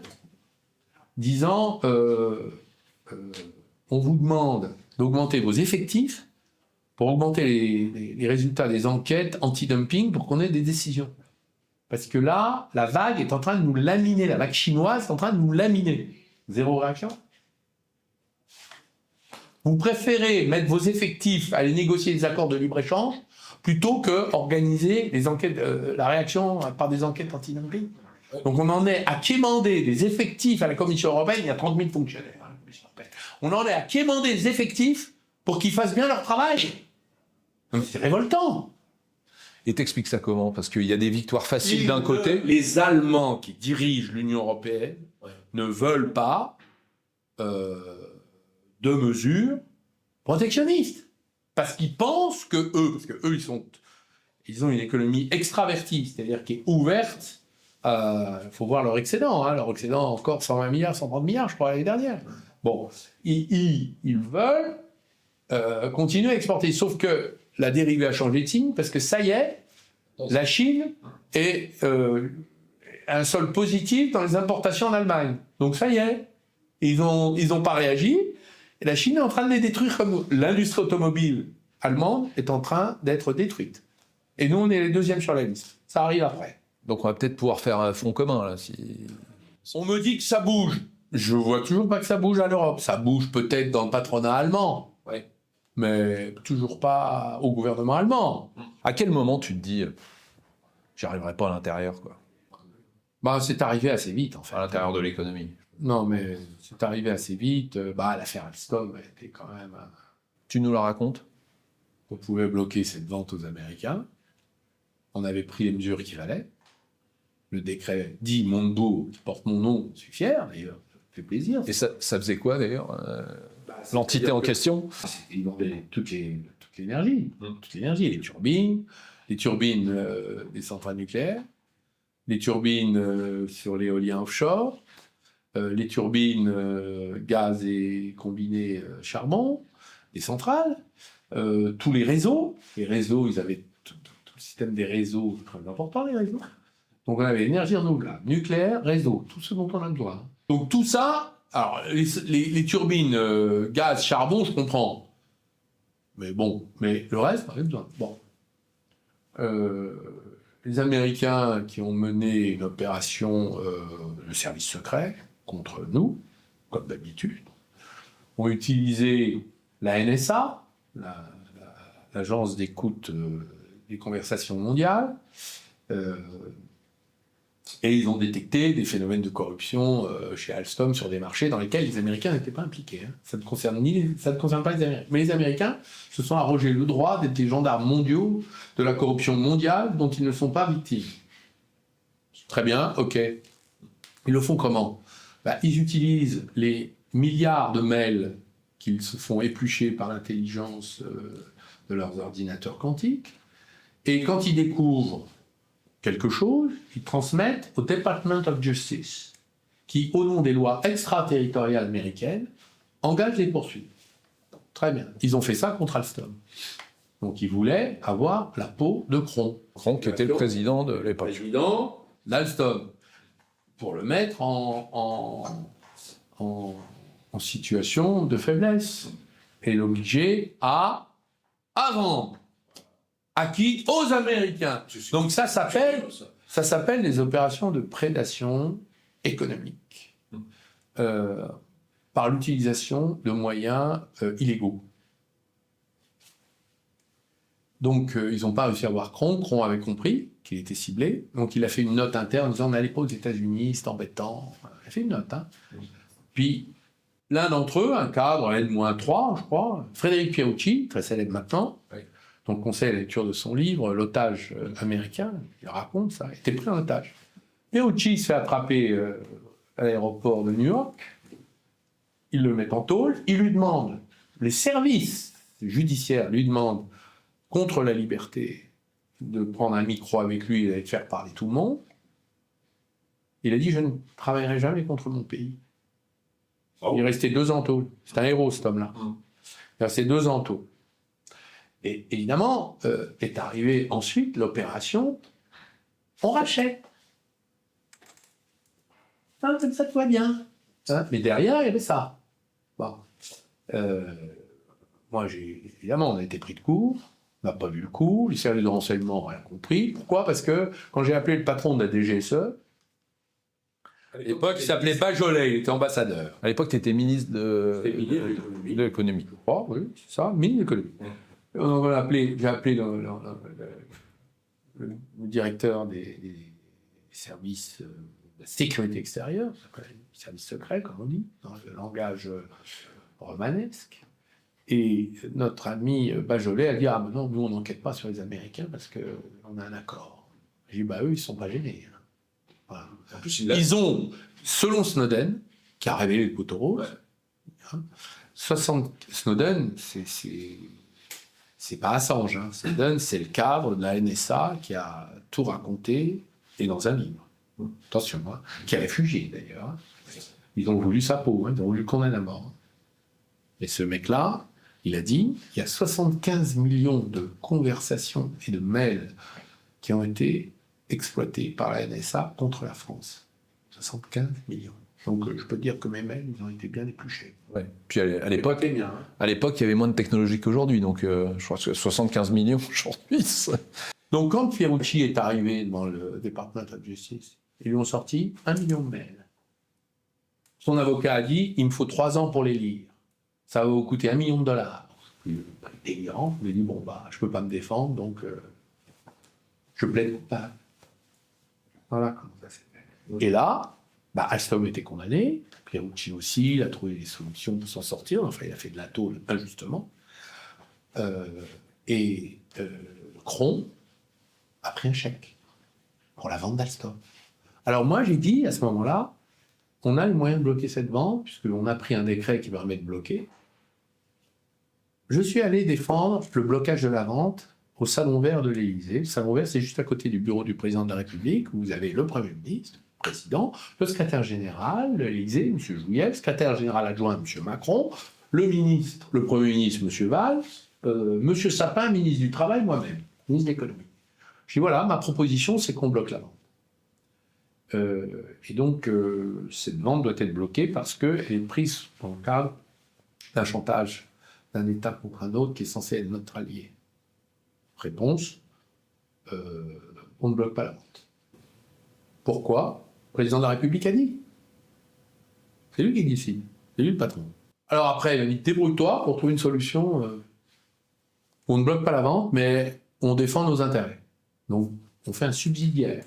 S1: disant on vous demande d'augmenter vos effectifs pour augmenter les résultats des enquêtes anti-dumping pour qu'on ait des décisions. Parce que là, la vague est en train de nous laminer, la vague chinoise est en train de nous laminer. Zéro réaction. Vous préférez mettre vos effectifs à aller négocier des accords de libre-échange plutôt que organiser les enquêtes, la réaction par des enquêtes anti-dumping. Donc on en est à quémander des effectifs à la Commission européenne, il y a 30 000 fonctionnaires. On en est à quémander des effectifs pour qu'ils fassent bien leur travail. Donc c'est révoltant.
S2: Et t'expliques ça comment? Parce qu'il y a des victoires faciles d'un côté.
S1: Les Allemands qui dirigent l'Union européenne ne veulent pas de mesures protectionnistes. Parce qu'ils pensent que eux, ils ont une économie extravertie, c'est-à-dire qui est ouverte. Il faut voir leur excédent. Hein, leur excédent encore 120 milliards, 130 milliards, je crois, l'année dernière. Bon, ils veulent continuer à exporter. Sauf que la dérivée a changé de signe, parce que ça y est, la Chine est un sol positif dans les importations en Allemagne. Donc ça y est, ils ont pas réagi. Et la Chine est en train de les détruire comme nous. L'industrie automobile allemande est en train d'être détruite. Et nous, on est les deuxièmes sur la liste. Ça arrive après.
S2: Donc on va peut-être pouvoir faire un fonds commun, là.
S1: On me dit que ça bouge. Je vois toujours pas que ça bouge à l'Europe. Ça bouge peut-être dans le patronat allemand.
S2: Ouais.
S1: Mais toujours pas au gouvernement allemand.
S2: À quel moment tu te dis j'y arriverai pas à l'intérieur, quoi?
S1: Bah, c'est arrivé assez vite, en fait.
S2: À l'intérieur de l'économie.
S1: Non, mais c'est arrivé assez vite. L'affaire Alstom était quand même...
S2: Tu nous la racontes?
S1: On pouvait bloquer cette vente aux Américains. On avait pris les mesures qu'il fallait. Le décret dit Montebourg, qui porte mon nom, je suis fier, d'ailleurs. Ça fait plaisir.
S2: Et ça faisait quoi, d'ailleurs l'entité en question?
S1: Ils vendaient toute l'énergie. Toute l'énergie, les turbines des centrales nucléaires, les turbines sur l'éolien offshore, les turbines gaz et combinées charbon, les centrales, tous les réseaux. Les réseaux, ils avaient tout le système des réseaux, très important, les réseaux. Donc on avait l'énergie renouvelable, nucléaire, réseau, tout ce dont on a besoin. Donc tout ça, alors les turbines gaz, charbon, je comprends. Mais bon, le reste, on avait besoin. Bon. Les Américains qui ont mené une opération de service secret contre nous, comme d'habitude, ont utilisé la NSA, l'agence d'écoute des conversations mondiales, et ils ont détecté des phénomènes de corruption chez Alstom sur des marchés dans lesquels les Américains n'étaient pas impliqués. Hein. Ça ne concerne pas les Américains. Mais les Américains se sont arrogés le droit d'être des gendarmes mondiaux de la corruption mondiale dont ils ne sont pas victimes. Très bien, ok. Ils le font comment? Ils utilisent les milliards de mails qu'ils se font éplucher par l'intelligence de leurs ordinateurs quantiques. Et quand ils découvrent quelque chose, ils transmettent au Department of Justice, qui, au nom des lois extraterritoriales américaines, engage les poursuites. Très bien. Ils ont fait ça contre Alstom. Donc ils voulaient avoir la peau de Cron.
S2: Cron, qui était le président de l'époque.
S1: Président d'Alstom. Pour le mettre en situation de faiblesse. Et l'obliger à vendre. À qui? Aux Américains. Donc ça s'appelle des opérations de prédation économique. Par l'utilisation de moyens illégaux. Donc, ils n'ont pas réussi à voir Cron. Cron avait compris qu'il était ciblé. Donc, il a fait une note interne en disant « n'allez pas aux États-Unis, c'est embêtant ». Il a fait une note. Hein. Puis, l'un d'entre eux, un cadre, N-3, je crois, Frédéric Pierucci, très célèbre maintenant, dont le conseil à la lecture de son livre « L'otage américain », il raconte ça, était pris en otage. Pierucci se fait attraper à l'aéroport de New York. Il le met en tôle. Il lui demande, les services judiciaires lui demandent, contre la liberté, de prendre un micro avec lui et de faire parler tout le monde. Il a dit, je ne travaillerai jamais contre mon pays. Oh. Il est resté 2 ans en tôle. C'est un héros, cet homme-là. Il est resté 2 ans en tôle. Et évidemment, est arrivée ensuite l'opération, on rachète. Ah, comme ça, tout va bien. Hein, mais derrière, il y avait ça. Bon. Moi, évidemment, on a été pris de court. On n'a pas vu le coup, les services de renseignement n'ont rien compris. Pourquoi? Parce que quand j'ai appelé le patron de la DGSE, à l'époque, il ne s'appelait pas Jolet, il était ambassadeur.
S2: À l'époque, tu étais ministre de l'économie.
S1: Je crois, oui, c'est ça, ministre de l'économie. J'ai appelé le directeur des services de la sécurité extérieure, services secrets, comme on dit, dans le langage romanesque. Et notre ami Bajolet a dit « Ah, mais non, nous, on n'enquête pas sur les Américains parce qu'on a un accord. » J'ai dit « Bah, eux, ils ne sont pas gênés. Hein. » Voilà. En plus, ils ont, selon Snowden, qui a révélé le poteau rose, hein, Snowden, c'est pas Assange. Hein. Snowden, c'est le cadre de la NSA qui a tout raconté et dans un livre. Attention, hein, qui est réfugié d'ailleurs. Ils ont voulu sa peau, hein, ils ont voulu le condamner à mort. Et ce mec-là, il a dit, il y a 75 millions de conversations et de mails qui ont été exploités par la NSA contre la France. 75 millions. Donc je peux te dire que mes mails, ils ont été bien épluchés.
S2: Ouais. Puis à l'époque, il y avait moins de technologie qu'aujourd'hui, donc je crois que 75 millions aujourd'hui.
S1: Donc quand Pierucci est arrivé devant le Department of Justice, ils lui ont sorti 1 million de mails. Son avocat a dit, il me faut 3 ans pour les lire. Ça va vous coûter $1 million. Délirant. Il a dit, bon, bah, je peux pas me défendre, donc je plaide coupable. Voilà comment ça s'est fait. Et là, bah, Alstom était condamné, Pierucci aussi, il a trouvé des solutions pour s'en sortir, enfin, il a fait de la tôle injustement. Cron a pris un chèque pour la vente d'Alstom. Alors moi, j'ai dit, à ce moment-là, on a les moyens de bloquer cette vente, puisqu'on a pris un décret qui permet de bloquer. Je suis allé défendre le blocage de la vente au Salon Vert de l'Élysée. Le Salon Vert, c'est juste à côté du bureau du président de la République, où vous avez le Premier ministre, le président, le secrétaire général de l'Élysée, M. Jouyet, le secrétaire général adjoint, M. Macron, le Premier ministre, M. Valls, M. Sapin, ministre du Travail, moi-même, ministre de l'Économie. Je dis voilà, ma proposition, c'est qu'on bloque la vente. Et donc, cette vente doit être bloquée parce qu'elle est prise dans le cadre d'un chantage d'un État contre un autre qui est censé être notre allié. Réponse, on ne bloque pas la vente. Pourquoi? Le président de la République a dit. C'est lui qui décide, c'est lui le patron. Alors après, il a dit, débrouille-toi pour trouver une solution. On ne bloque pas la vente, mais on défend nos intérêts. Donc, on fait un subsidiaire.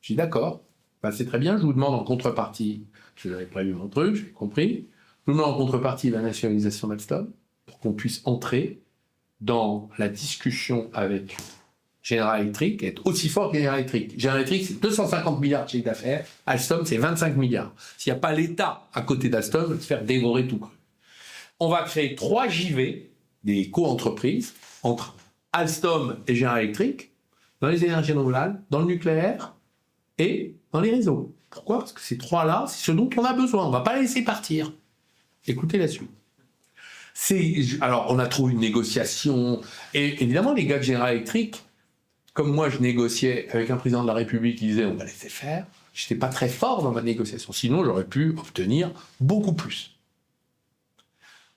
S1: J'ai dit, d'accord, ben, c'est très bien, je vous demande en contrepartie, je vous avais prévu mon truc, j'ai compris, je vous demande en contrepartie la nationalisation d'Alstom, pour qu'on puisse entrer dans la discussion avec General Electric, être aussi fort que General Electric. General Electric, c'est 250 milliards de chiffre d'affaires, Alstom, c'est 25 milliards. S'il n'y a pas l'État à côté d'Alstom, il va se faire dévorer tout cru. On va créer 3 JV, des co-entreprises,
S3: entre Alstom et General Electric dans les énergies renouvelables, dans le nucléaire et dans les réseaux. Pourquoi ? Parce que ces trois-là, c'est ce dont on a besoin. On ne va pas les laisser partir. Écoutez la suite. Alors, on a trouvé une négociation. Et évidemment, les gars de General Electric, comme moi, je négociais avec un président de la République qui disait on va laisser faire, je n'étais pas très fort dans ma négociation. Sinon, j'aurais pu obtenir beaucoup plus.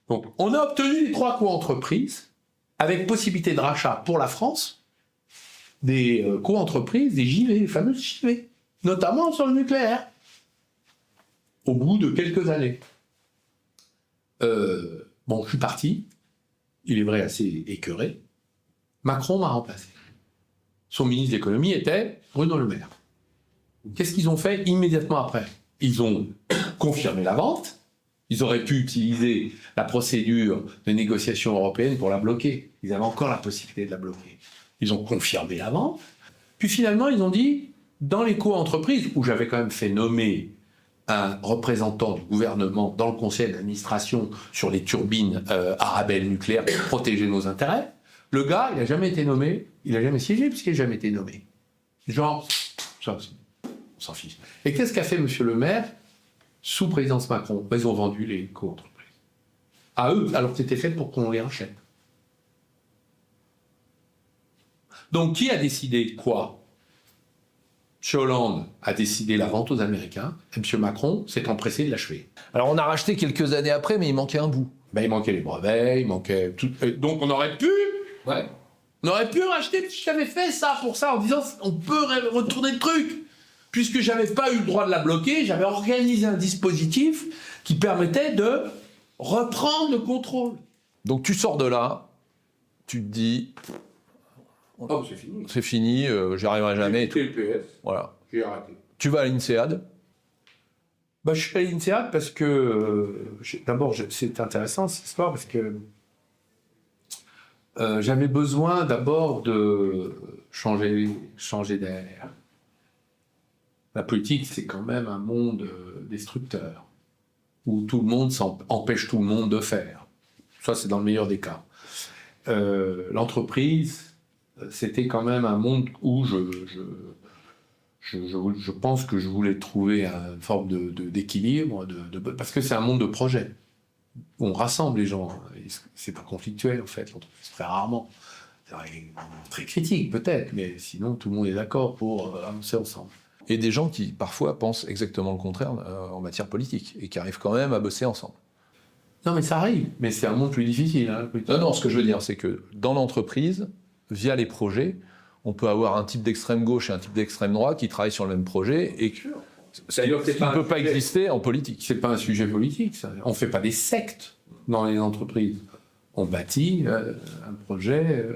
S3: Donc, on a obtenu les 3 co-entreprises avec possibilité de rachat pour la France des co-entreprises, des JV, les fameuses JV, notamment sur le nucléaire, au bout de quelques années. Bon, je suis parti, il est vrai assez écœuré. Macron m'a remplacé. Son ministre de l'économie était Bruno Le Maire. Qu'est-ce qu'ils ont fait immédiatement après ? Ils ont confirmé la vente. Ils auraient pu utiliser la procédure de négociation européenne pour la bloquer. Ils avaient encore la possibilité de la bloquer. Ils ont confirmé la vente. Puis finalement, ils ont dit, dans les co-entreprises, où j'avais quand même fait nommer un représentant du gouvernement dans le conseil d'administration sur les turbines Arabelle nucléaires pour protéger nos intérêts, le gars, il n'a jamais été nommé, il n'a jamais siégé puisqu'il n'a jamais été nommé. Genre, ça, on s'en fiche. Et qu'est-ce qu'a fait M. Le Maire sous présidence Macron ? Ils ont vendu les co-entreprises. À eux, alors que c'était fait pour qu'on les rachète. Donc, qui a décidé quoi ? M. Hollande a décidé la vente aux Américains, et M. Macron s'est empressé de l'achever.
S2: Alors on a racheté quelques années après, mais il manquait un bout.
S3: Ben, il manquait les brevets, il manquait tout. Donc on aurait pu racheter, si j'avais fait ça pour ça, en disant on peut retourner le truc. Puisque j'avais pas eu le droit de la bloquer, j'avais organisé un dispositif qui permettait de reprendre le contrôle.
S2: Donc tu sors de là, tu te dis,
S3: Oh, c'est fini.
S2: c'est fini, j'y arriverai jamais. Et tout.
S3: J'ai quitté le PS,
S2: Voilà.
S3: j'ai arrêté.
S2: Tu vas à l'INSEAD.
S3: Bah, je suis à l'INSEAD parce que, d'abord, c'est intéressant cette histoire parce que j'avais besoin d'abord de changer d'air. La politique, c'est quand même un monde destructeur, où tout le monde empêche tout le monde de faire. Ça, c'est dans le meilleur des cas. L'entreprise, c'était quand même un monde où je pense que je voulais trouver une forme d'équilibre, parce que c'est un monde de projet. On rassemble les gens. C'est pas conflictuel, en fait, l'entreprise, très rarement. C'est très critique, peut-être, mais sinon, tout le monde est d'accord pour avancer ensemble.
S2: Et des gens qui, parfois, pensent exactement le contraire en matière politique, et qui arrivent quand même à bosser ensemble.
S3: Non, mais ça arrive. Mais c'est un monde plus difficile. Hein,
S2: Non, ce que je veux dire, c'est que dans l'entreprise, via les projets, on peut avoir un type d'extrême gauche et un type d'extrême droite qui travaillent sur le même projet, et ça ne peut pas exister en politique.
S3: C'est pas un sujet politique, ça. On fait pas des sectes dans les entreprises. On bâtit un projet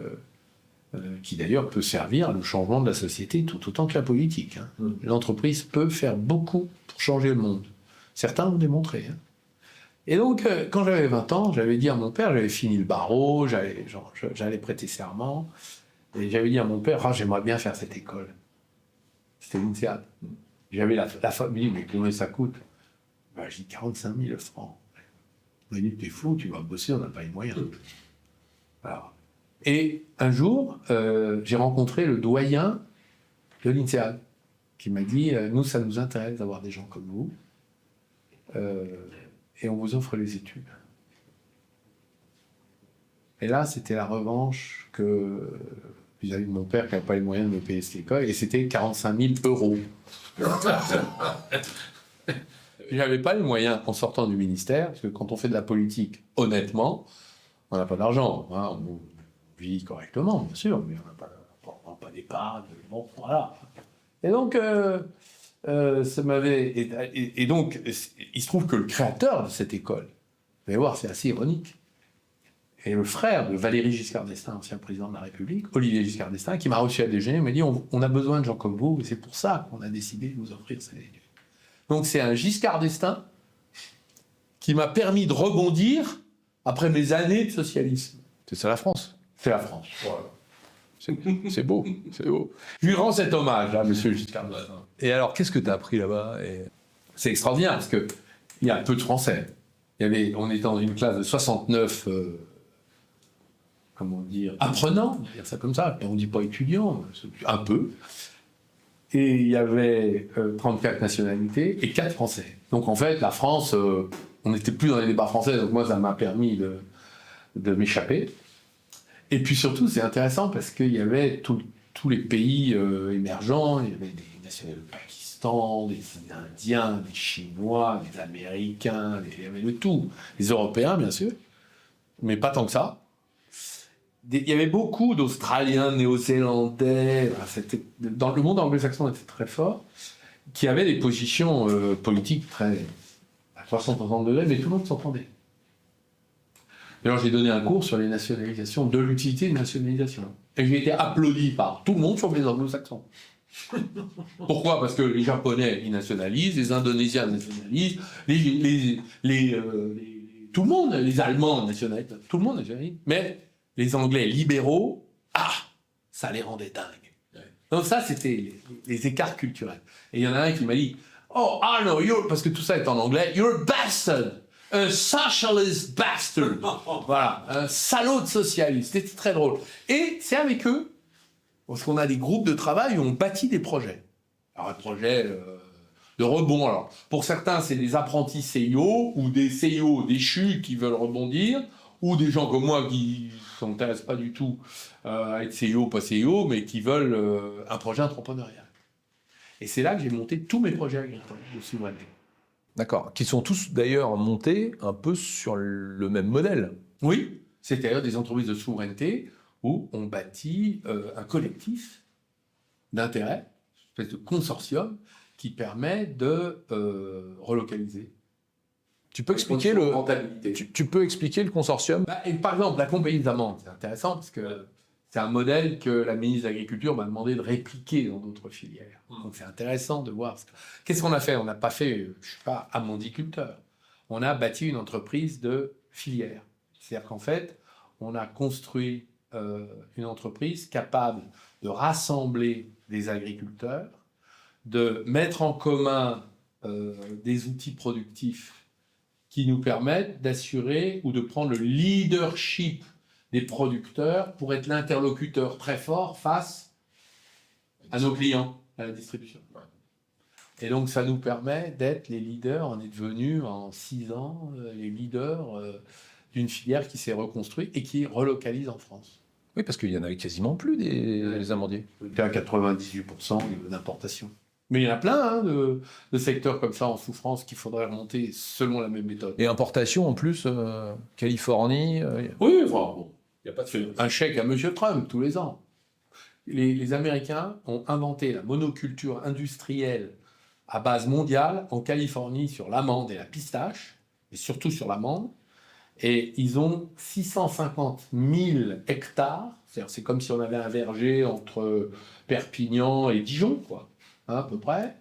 S3: qui d'ailleurs peut servir le changement de la société tout autant que la politique. Hein. L'entreprise peut faire beaucoup pour changer le monde. Certains l'ont démontré. Hein. Et donc, quand j'avais 20 ans, j'avais dit à mon père, j'avais fini le barreau, j'allais prêter serment, et j'avais dit à mon père, j'aimerais bien faire cette école. C'était l'INSEAD. J'avais la famille, mais combien ça coûte ? Ben, j'ai dit 45 000 francs. Il m'a dit, t'es fou, tu vas bosser, on n'a pas les moyens. Alors, et un jour, j'ai rencontré le doyen de l'INSEAD, qui m'a dit, nous, ça nous intéresse d'avoir des gens comme vous, et on vous offre les études. Et là, c'était la revanche que vis-à-vis de mon père, qui n'avait pas les moyens de me payer cette école, et c'était 45 000 euros. J'avais pas les moyens en sortant du ministère, parce que quand on fait de la politique, honnêtement, on n'a pas d'argent. Hein, on vit correctement, bien sûr, mais on n'a pas d'épargne. Bon, voilà. Et donc, ça m'avait. Et donc, il se trouve que le créateur de cette école, vous allez voir, c'est assez ironique, et le frère de Valéry Giscard d'Estaing, ancien président de la République, Olivier Giscard d'Estaing, qui m'a reçu à déjeuner, m'a dit on a besoin de gens comme vous, et c'est pour ça qu'on a décidé de vous offrir ces études. Donc c'est un Giscard d'Estaing qui m'a permis de rebondir après mes années de socialisme.
S2: C'est ça la France.
S3: C'est la France. Voilà.
S2: C'est beau, c'est beau.
S3: Je lui rends cet hommage, hein, monsieur Giscard d'Estaing.
S2: Et alors, qu'est-ce que tu as appris là-bas
S3: C'est extraordinaire, parce qu'il y a peu de Français. On était dans une classe de 69 comment dire, apprenants, on va dire ça comme ça, on ne dit pas étudiants, un peu. Et il y avait 34 nationalités et 4 Français. Donc en fait, la France, on n'était plus dans les débats français, donc moi ça m'a permis de m'échapper. Et puis surtout, c'est intéressant parce qu'il y avait tous les pays émergents, il y avait des nationalités du Pakistan, des Indiens, des Chinois, des Américains, il y avait de tout. Les Européens, bien sûr, mais pas tant que ça. Il y avait beaucoup d'Australiens, de Néo-Zélandais, dans le monde anglo-saxon était très fort, qui avaient des positions politiques très à 360 degrés, mais tout le monde s'entendait. Alors j'ai donné un cours sur les nationalisations, de l'utilité des nationalisations. Et j'ai été applaudi par tout le monde sauf les anglo-saxons. Pourquoi ? Parce que les Japonais, ils nationalisent, les Indonésiens nationalisent, tout le monde, les Allemands nationalisent, tout le monde nationalise. Mais les Anglais libéraux, ça les rendait dingues. Donc ça, c'était les écarts culturels. Et il y en a un qui m'a dit, oh, Arno, parce que tout ça est en anglais, you're a bastard, a socialist bastard. Voilà, un salaud de socialiste. C'était très drôle. Et c'est avec eux, parce qu'on a des groupes de travail où on bâtit des projets. Alors, un projet de rebond. Alors, pour certains, c'est des apprentis CIO ou des CIO déchus qui veulent rebondir, ou des gens comme moi qui ne s'intéressent pas du tout à être CIO, pas CIO, mais qui veulent un projet entrepreneurial. Et c'est là que j'ai monté tous mes projets agricoles de souveraineté.
S2: D'accord. Qui sont tous d'ailleurs montés un peu sur le même modèle.
S3: Oui, c'est-à-dire des entreprises de souveraineté où on bâtit un collectif d'intérêt, une espèce de consortium qui permet de relocaliser.
S2: Tu peux expliquer tu peux expliquer le consortium ?
S3: Et par exemple, la compagnie d'amandes, c'est intéressant parce que c'est un modèle que la ministre de l'Agriculture m'a demandé de répliquer dans d'autres filières. Donc c'est intéressant de voir. Qu'est-ce qu'on a fait ? On n'a pas fait, je ne suis pas amandiculteur. On a bâti une entreprise de filière. C'est-à-dire qu'en fait, on a construit une entreprise capable de rassembler des agriculteurs, de mettre en commun des outils productifs qui nous permettent d'assurer ou de prendre le leadership des producteurs pour être l'interlocuteur très fort face à nos clients, à la distribution. Et donc ça nous permet d'être les leaders, on est devenus en 6 ans les leaders d'une filière qui s'est reconstruite et qui relocalise en France.
S2: Oui, parce qu'il y en avait quasiment plus des amandiers.
S3: C'était à 98% d'importation. Mais il y en a plein de secteurs comme ça en souffrance qu'il faudrait remonter selon la même méthode.
S2: Et importation en plus, Californie.
S3: Oui, enfin, bon, il n'y a pas de un chèque à M. Trump tous les ans. Les Américains ont inventé la monoculture industrielle à base mondiale en Californie sur l'amande et la pistache, et surtout sur l'amande. Et ils ont 650 000 hectares, c'est-à-dire c'est comme si on avait un verger entre Perpignan et Dijon, quoi. À peu près,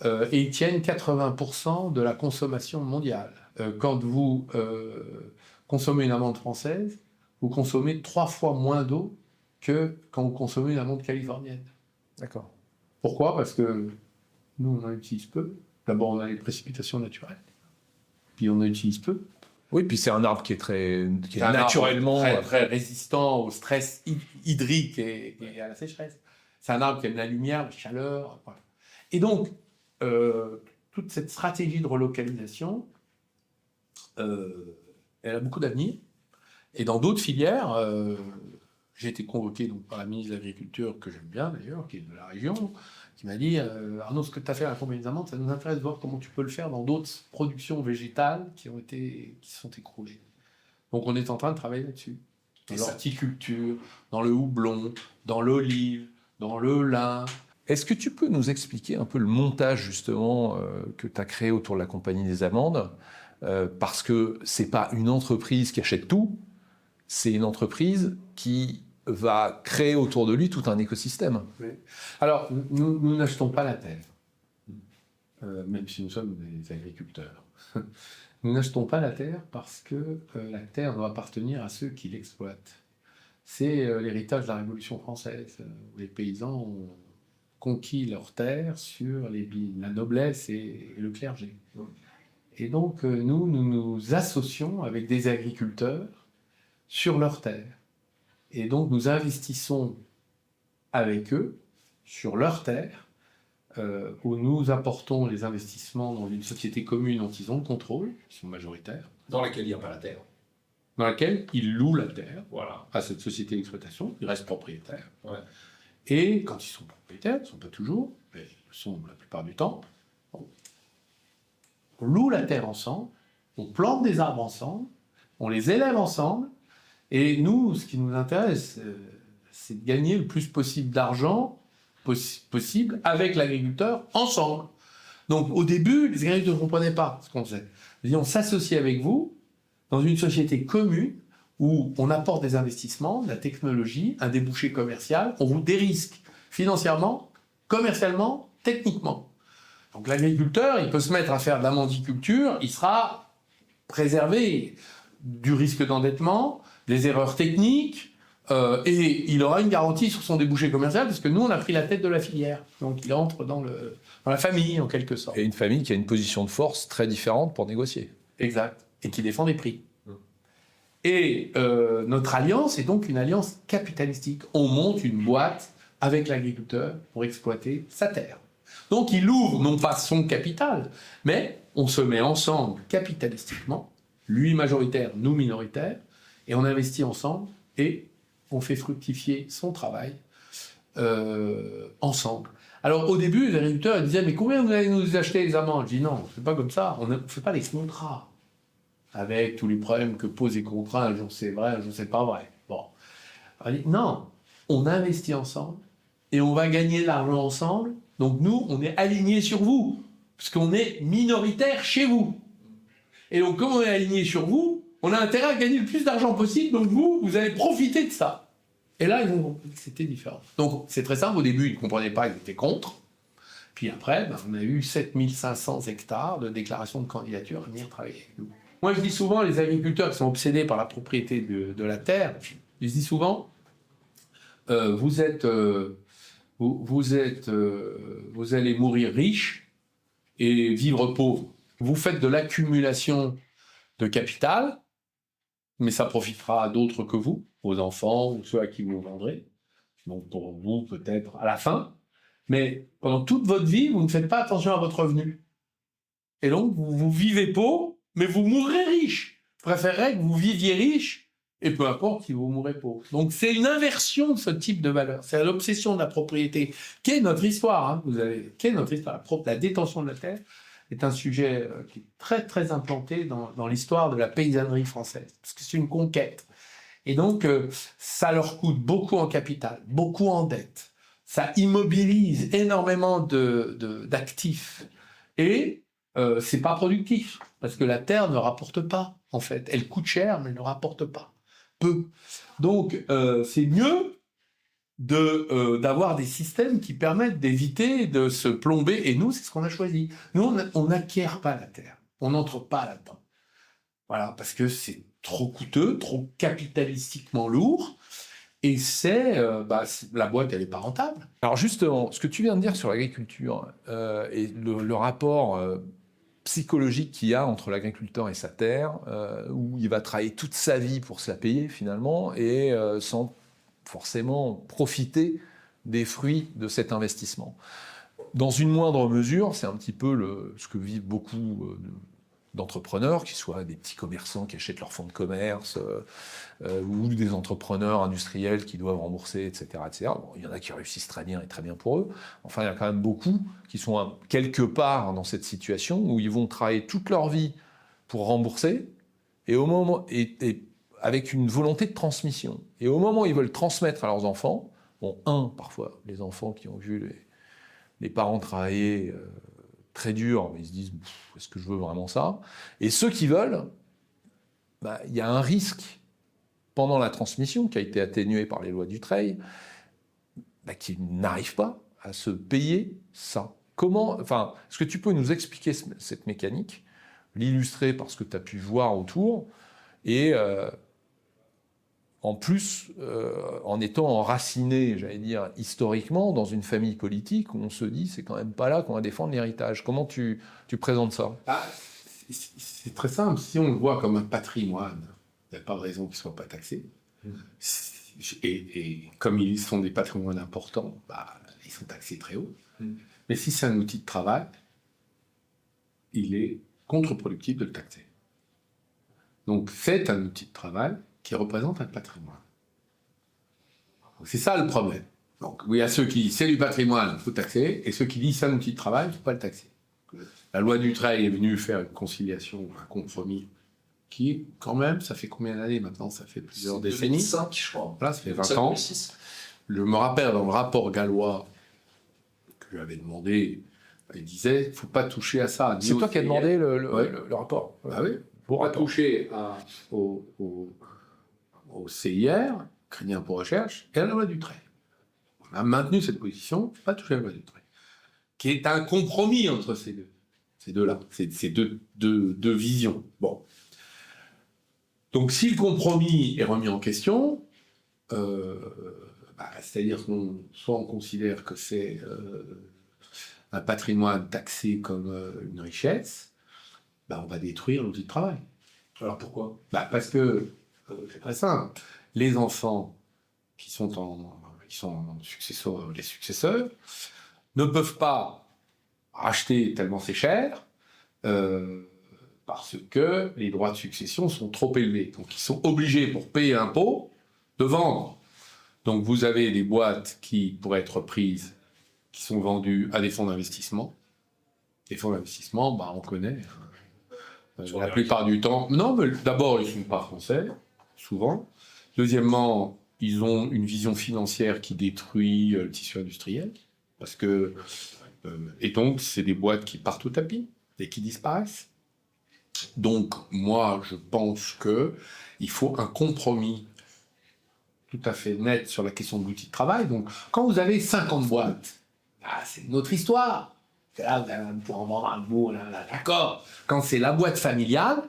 S3: et ils tiennent 80% de la consommation mondiale. Quand vous consommez une amande française, vous consommez 3 fois moins d'eau que quand vous consommez une amande californienne.
S2: D'accord.
S3: Pourquoi ? Parce que nous, on en utilise peu. D'abord, on a les précipitations naturelles, puis on en utilise peu.
S2: Oui, puis c'est un arbre qui est
S3: un
S2: naturellement
S3: arbre très résistant au stress hydrique et à la sécheresse. C'est un arbre qui aime la lumière, la chaleur. Voilà. Et donc, toute cette stratégie de relocalisation, elle a beaucoup d'avenir. Et dans d'autres filières, j'ai été convoqué donc, par la ministre de l'Agriculture, que j'aime bien d'ailleurs, qui est de la région, qui m'a dit Arnaud, ce que tu as fait à la compagnie d'amandes, ça nous intéresse de voir comment tu peux le faire dans d'autres productions végétales qui se sont écroulées. Donc on est en train de travailler là-dessus. Dans l'horticulture, dans le houblon, dans l'olive, dans le lin.
S2: Est-ce que tu peux nous expliquer un peu le montage justement que tu as créé autour de la compagnie des amandes parce que c'est pas une entreprise qui achète tout, c'est une entreprise qui va créer autour de lui tout un écosystème.
S3: Oui. Alors, nous n'achetons pas la terre, même si nous sommes des agriculteurs. Nous n'achetons pas la terre parce que la terre doit appartenir à ceux qui l'exploitent. C'est l'héritage de la Révolution française, où les paysans ont conquis leurs terres sur la noblesse et le clergé. Et donc, nous nous associons avec des agriculteurs sur leurs terres. Et donc, nous investissons avec eux sur leur terre, où nous apportons les investissements dans une société commune dont ils ont le contrôle, ils sont majoritaires,
S4: Dans laquelle il n'y a pas la terre.
S3: dans laquelle ils louent la terre
S4: Voilà.
S3: à cette société d'exploitation, ils restent propriétaires.
S4: Ouais.
S3: Et quand ils sont propriétaires, ils ne sont pas toujours, mais ils le sont la plupart du temps, on loue la terre ensemble, on plante des arbres ensemble, on les élève ensemble, et nous, ce qui nous intéresse, c'est de gagner le plus possible d'argent possible avec l'agriculteur ensemble. Donc au début, les agriculteurs ne comprenaient pas ce qu'on faisait. Ils disaient, on s'associe avec vous dans une société commune où on apporte des investissements, de la technologie, un débouché commercial, on vous dérisque financièrement, commercialement, techniquement. Donc l'agriculteur, il peut se mettre à faire de la mandiculture, il sera préservé du risque d'endettement, des erreurs techniques, et il aura une garantie sur son débouché commercial, parce que nous, on a pris la tête de la filière. Donc il entre dans la famille, en quelque sorte.
S2: Et une famille qui a une position de force très différente pour négocier.
S3: Exact. Et qui défend des prix. Et notre alliance est donc une alliance capitalistique. On monte une boîte avec l'agriculteur pour exploiter sa terre. Donc il ouvre non pas son capital, mais on se met ensemble capitalistiquement, lui majoritaire, nous minoritaires, et on investit ensemble et on fait fructifier son travail ensemble. Alors au début, les agriculteurs disaient « Mais combien vous allez nous acheter les amandes ?» Je dis « Non, c'est pas comme ça, on ne fait pas les contrats. » Avec tous les problèmes que posent les contrats, un jour c'est vrai, un jour c'est pas vrai. Bon. On dit, non, on investit ensemble et on va gagner de l'argent ensemble. Donc nous, on est alignés sur vous, parce qu'on est minoritaire chez vous. Et donc comme on est aligné sur vous, on a intérêt à gagner le plus d'argent possible, donc vous allez profiter de ça. Et là, ils ont compris que c'était différent. Donc c'est très simple, au début, ils ne comprenaient pas, ils étaient contre. Puis après, on a eu 7500 hectares de déclaration de candidature à venir travailler avec nous. Moi, je dis souvent, les agriculteurs qui sont obsédés par la propriété de la terre, je dis souvent, vous allez mourir riche et vivre pauvre. Vous faites de l'accumulation de capital, mais ça profitera à d'autres que vous, vos enfants ou ceux à qui vous vendrez. Donc pour vous, peut-être à la fin. Mais pendant toute votre vie, vous ne faites pas attention à votre revenu. Et donc, vous vivez pauvre, mais vous mourrez riche. Je préférerais que vous viviez riche, et peu importe si vous mourrez pauvre. Donc c'est une inversion de ce type de valeur. C'est l'obsession de la propriété, qui est notre histoire. Hein, qui est notre histoire. La détention de la terre est un sujet qui est très très implanté dans l'histoire de la paysannerie française, parce que c'est une conquête. Et donc ça leur coûte beaucoup en capital, beaucoup en dette. Ça immobilise énormément d'actifs. Et c'est pas productif, parce que la terre ne rapporte pas, en fait. Elle coûte cher, mais elle ne rapporte pas. Peu. Donc, c'est mieux d'avoir des systèmes qui permettent d'éviter de se plomber. Et nous, c'est ce qu'on a choisi. Nous, on n'acquiert pas la terre. On n'entre pas là-dedans. Voilà, parce que c'est trop coûteux, trop capitalistiquement lourd. Et la boîte, elle n'est pas rentable.
S2: Alors justement, ce que tu viens de dire sur l'agriculture et le rapport psychologique qu'il y a entre l'agriculteur et sa terre, où il va travailler toute sa vie pour se la payer finalement, et sans forcément profiter des fruits de cet investissement. Dans une moindre mesure, c'est un petit peu ce que vivent beaucoup d'entrepreneurs, qui soient des petits commerçants qui achètent leur fonds de commerce, ou des entrepreneurs industriels qui doivent rembourser, etc. etc. Bon, il y en a qui réussissent très bien et très bien pour eux. Enfin, il y en a quand même beaucoup qui sont quelque part dans cette situation où ils vont travailler toute leur vie pour rembourser, et avec une volonté de transmission. Et au moment où ils veulent transmettre à leurs enfants, parfois, les enfants qui ont vu les parents travailler très dur, mais ils se disent « est-ce que je veux vraiment ça ?» Et ceux qui veulent, il y a un risque pendant la transmission, qui a été atténué par les lois Dutreil, qui n'arrivent pas à se payer ça. Est-ce que tu peux nous expliquer cette mécanique, l'illustrer par ce que tu as pu voir autour, et en plus, en étant enraciné, j'allais dire, historiquement, dans une famille politique où on se dit, c'est quand même pas là qu'on va défendre l'héritage. Comment tu présentes ça ?
S3: C'est très simple. Si on le voit comme un patrimoine, il n'y a pas de raison qu'il ne soit pas taxé. et comme ils sont des patrimoines importants, ils sont taxés très haut. Mais si c'est un outil de travail, il est contre-productif de le taxer. Donc c'est un outil de travail qui représente un patrimoine. Donc, c'est ça le problème. Donc il y a ceux qui disent c'est du patrimoine, il faut taxer, et ceux qui disent c'est un outil de travail, il ne faut pas le taxer. La loi Dutreil est venue faire une conciliation, un compromis, qui quand même, ça fait combien d'années maintenant? Ça fait plusieurs décennies.
S4: 2005, je crois.
S3: Là, ça fait 20 ans.
S4: 2006.
S3: Je me rappelle dans le rapport gallois que je lui avais demandé, il disait il ne faut pas toucher à ça.
S2: C'est toi qui as demandé
S3: Ouais.
S2: le rapport.
S3: Ah oui,
S2: Pour
S3: pas toucher au CIR, Crédit Impôt Recherche, et à la loi Dutreil. On a maintenu cette position, pas toucher à la loi Dutreil, qui est un compromis entre ces deux-là, ces deux visions. Bon. Donc si le compromis est remis en question, c'est-à-dire soit on considère que c'est un patrimoine taxé comme une richesse, on va détruire l'outil de travail.
S4: Alors pourquoi?
S3: Parce que, c'est très simple, les enfants qui sont les successeurs ne peuvent pas racheter tellement c'est cher, parce que les droits de succession sont trop élevés. Donc ils sont obligés, pour payer l'impôt, de vendre. Donc vous avez des boîtes qui pourraient être prises, qui sont vendues à des fonds d'investissement. Les fonds d'investissement, on connaît. La plupart du temps. Non, mais d'abord, ils ne sont pas français, souvent. Deuxièmement, ils ont une vision financière qui détruit le tissu industriel. Parce que. Et donc, c'est des boîtes qui partent au tapis et qui disparaissent. Donc, moi, je pense qu'il faut un compromis tout à fait net sur la question de l'outil de travail. Donc, quand vous avez 50 boîtes, c'est une autre histoire. Là, vous allez pouvoir en vendre un bout, là, d'accord. Quand c'est la boîte familiale,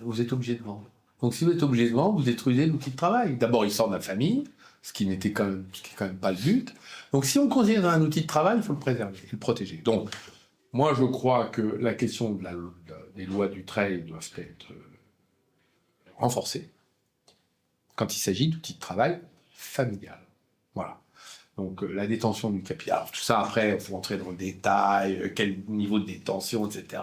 S3: vous êtes obligé de vendre. Donc, si vous êtes obligé de vendre, vous détruisez l'outil de travail. D'abord, il sort de la famille, ce qui n'est quand même pas le but. Donc, si on considère un outil de travail, il faut le préserver, le protéger. Donc, moi, je crois que la question des lois Dutreil doivent être renforcées quand il s'agit d'outils de travail familial. Voilà. Donc, la détention du capital. Alors, tout ça, après, il faut entrer dans le détail, quel niveau de détention, etc.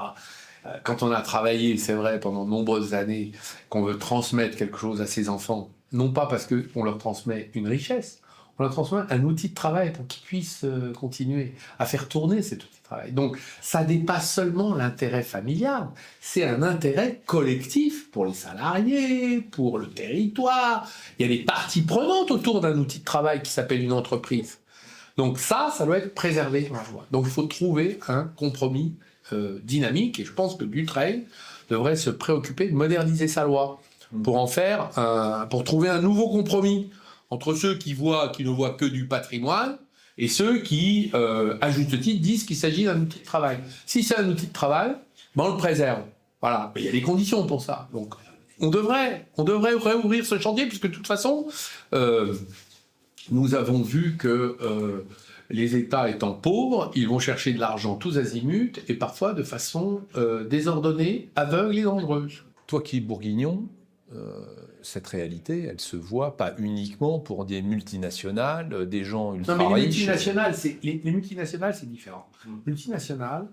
S3: Quand on a travaillé, c'est vrai, pendant de nombreuses années, qu'on veut transmettre quelque chose à ses enfants, non pas parce qu'on leur transmet une richesse, on leur transmet un outil de travail pour qu'ils puissent continuer à faire tourner cet outil de travail. Donc, ça dépasse seulement l'intérêt familial, c'est un intérêt collectif pour les salariés, pour le territoire. Il y a des parties prenantes autour d'un outil de travail qui s'appelle une entreprise. Donc ça doit être préservé. Donc il faut trouver un compromis dynamique, et je pense que Dutreil devrait se préoccuper de moderniser sa loi pour trouver un nouveau compromis entre ceux qui ne voient que du patrimoine et ceux qui, à juste titre, disent qu'il s'agit d'un outil de travail. Si c'est un outil de travail, on le préserve. Voilà, mais il y a des conditions pour ça. Donc, on devrait réouvrir ce chantier, puisque de toute façon, nous avons vu que les États étant pauvres, ils vont chercher de l'argent tous azimuts, et parfois de façon désordonnée, aveugle et dangereuse.
S2: Toi qui es bourguignon, cette réalité, elle se voit pas uniquement pour des multinationales, des gens ultra riches.
S3: Non, mais les multinationales, c'est différent. Multinationales,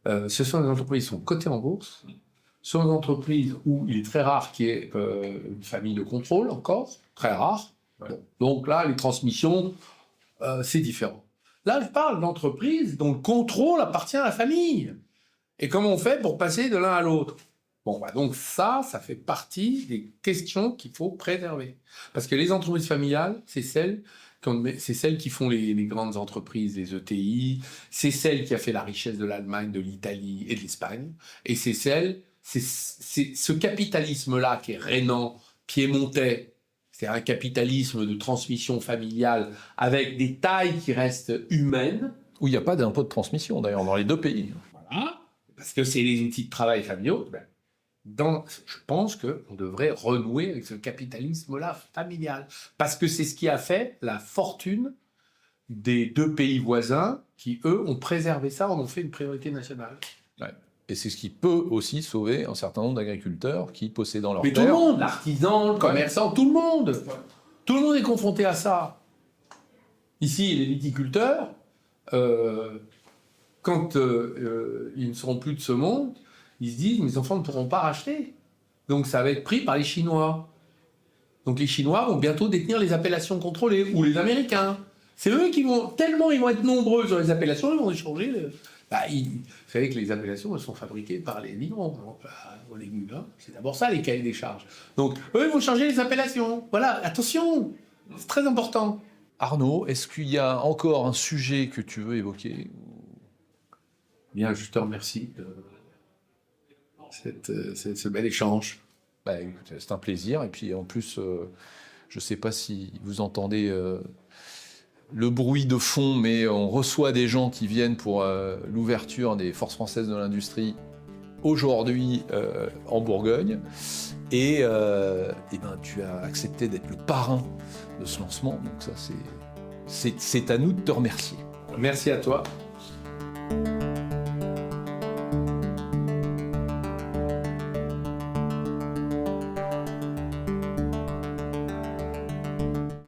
S3: ce sont des entreprises qui sont cotées en bourse, ce sont des entreprises où il est très rare qu'il y ait une famille de contrôle encore, très rare. Ouais. Bon. Donc là, les transmissions, c'est différent. Là, je parle d'entreprises dont le contrôle appartient à la famille. Et comment on fait pour passer de l'un à l'autre? Bon, donc ça fait partie des questions qu'il faut préserver. Parce que les entreprises familiales, c'est celles qui font les grandes entreprises, les ETI, c'est celles qui a fait la richesse de l'Allemagne, de l'Italie et de l'Espagne, et c'est ce capitalisme-là qui est rhénan, piémontais, c'est un capitalisme de transmission familiale avec des tailles qui restent humaines.
S2: Où il n'y a pas d'impôt de transmission, d'ailleurs, dans les deux pays.
S3: Voilà, parce que c'est les outils de travail familiaux. Je pense qu'on devrait renouer avec ce capitalisme-là familial. Parce que c'est ce qui a fait la fortune des deux pays voisins qui, eux, ont préservé ça, en ont fait une priorité nationale.
S2: Ouais. Et c'est ce qui peut aussi sauver un certain nombre d'agriculteurs qui, possédant leur
S3: Mais tout le
S2: terre...
S3: monde, l'artisan, le commerçant, tout le monde. Tout le monde est confronté à ça. Ici, les viticulteurs, quand ils ne seront plus de ce monde, ils se disent, mes enfants ne pourront pas racheter. Donc ça va être pris par les Chinois. Donc les Chinois vont bientôt détenir les appellations contrôlées, ou les Américains. C'est eux qui vont, tellement ils vont être nombreux sur les appellations, ils vont échanger. Vous savez que les appellations, elles sont fabriquées par les livrons. Aux légumes, hein. C'est d'abord ça, les cahiers des charges. Donc eux, ils vont changer les appellations. Voilà, attention, c'est très important.
S2: Arnaud, est-ce qu'il y a encore un sujet que tu veux évoquer?
S3: Bien, je te remercie de ce bel échange.
S2: Bah, écoute, c'est un plaisir. Et puis en plus, je ne sais pas si vous entendez le bruit de fond, mais on reçoit des gens qui viennent pour l'ouverture des Forces françaises de l'industrie aujourd'hui en Bourgogne. Et ben, tu as accepté d'être le parrain de ce lancement. Donc ça, c'est à nous de te remercier.
S3: Merci à toi.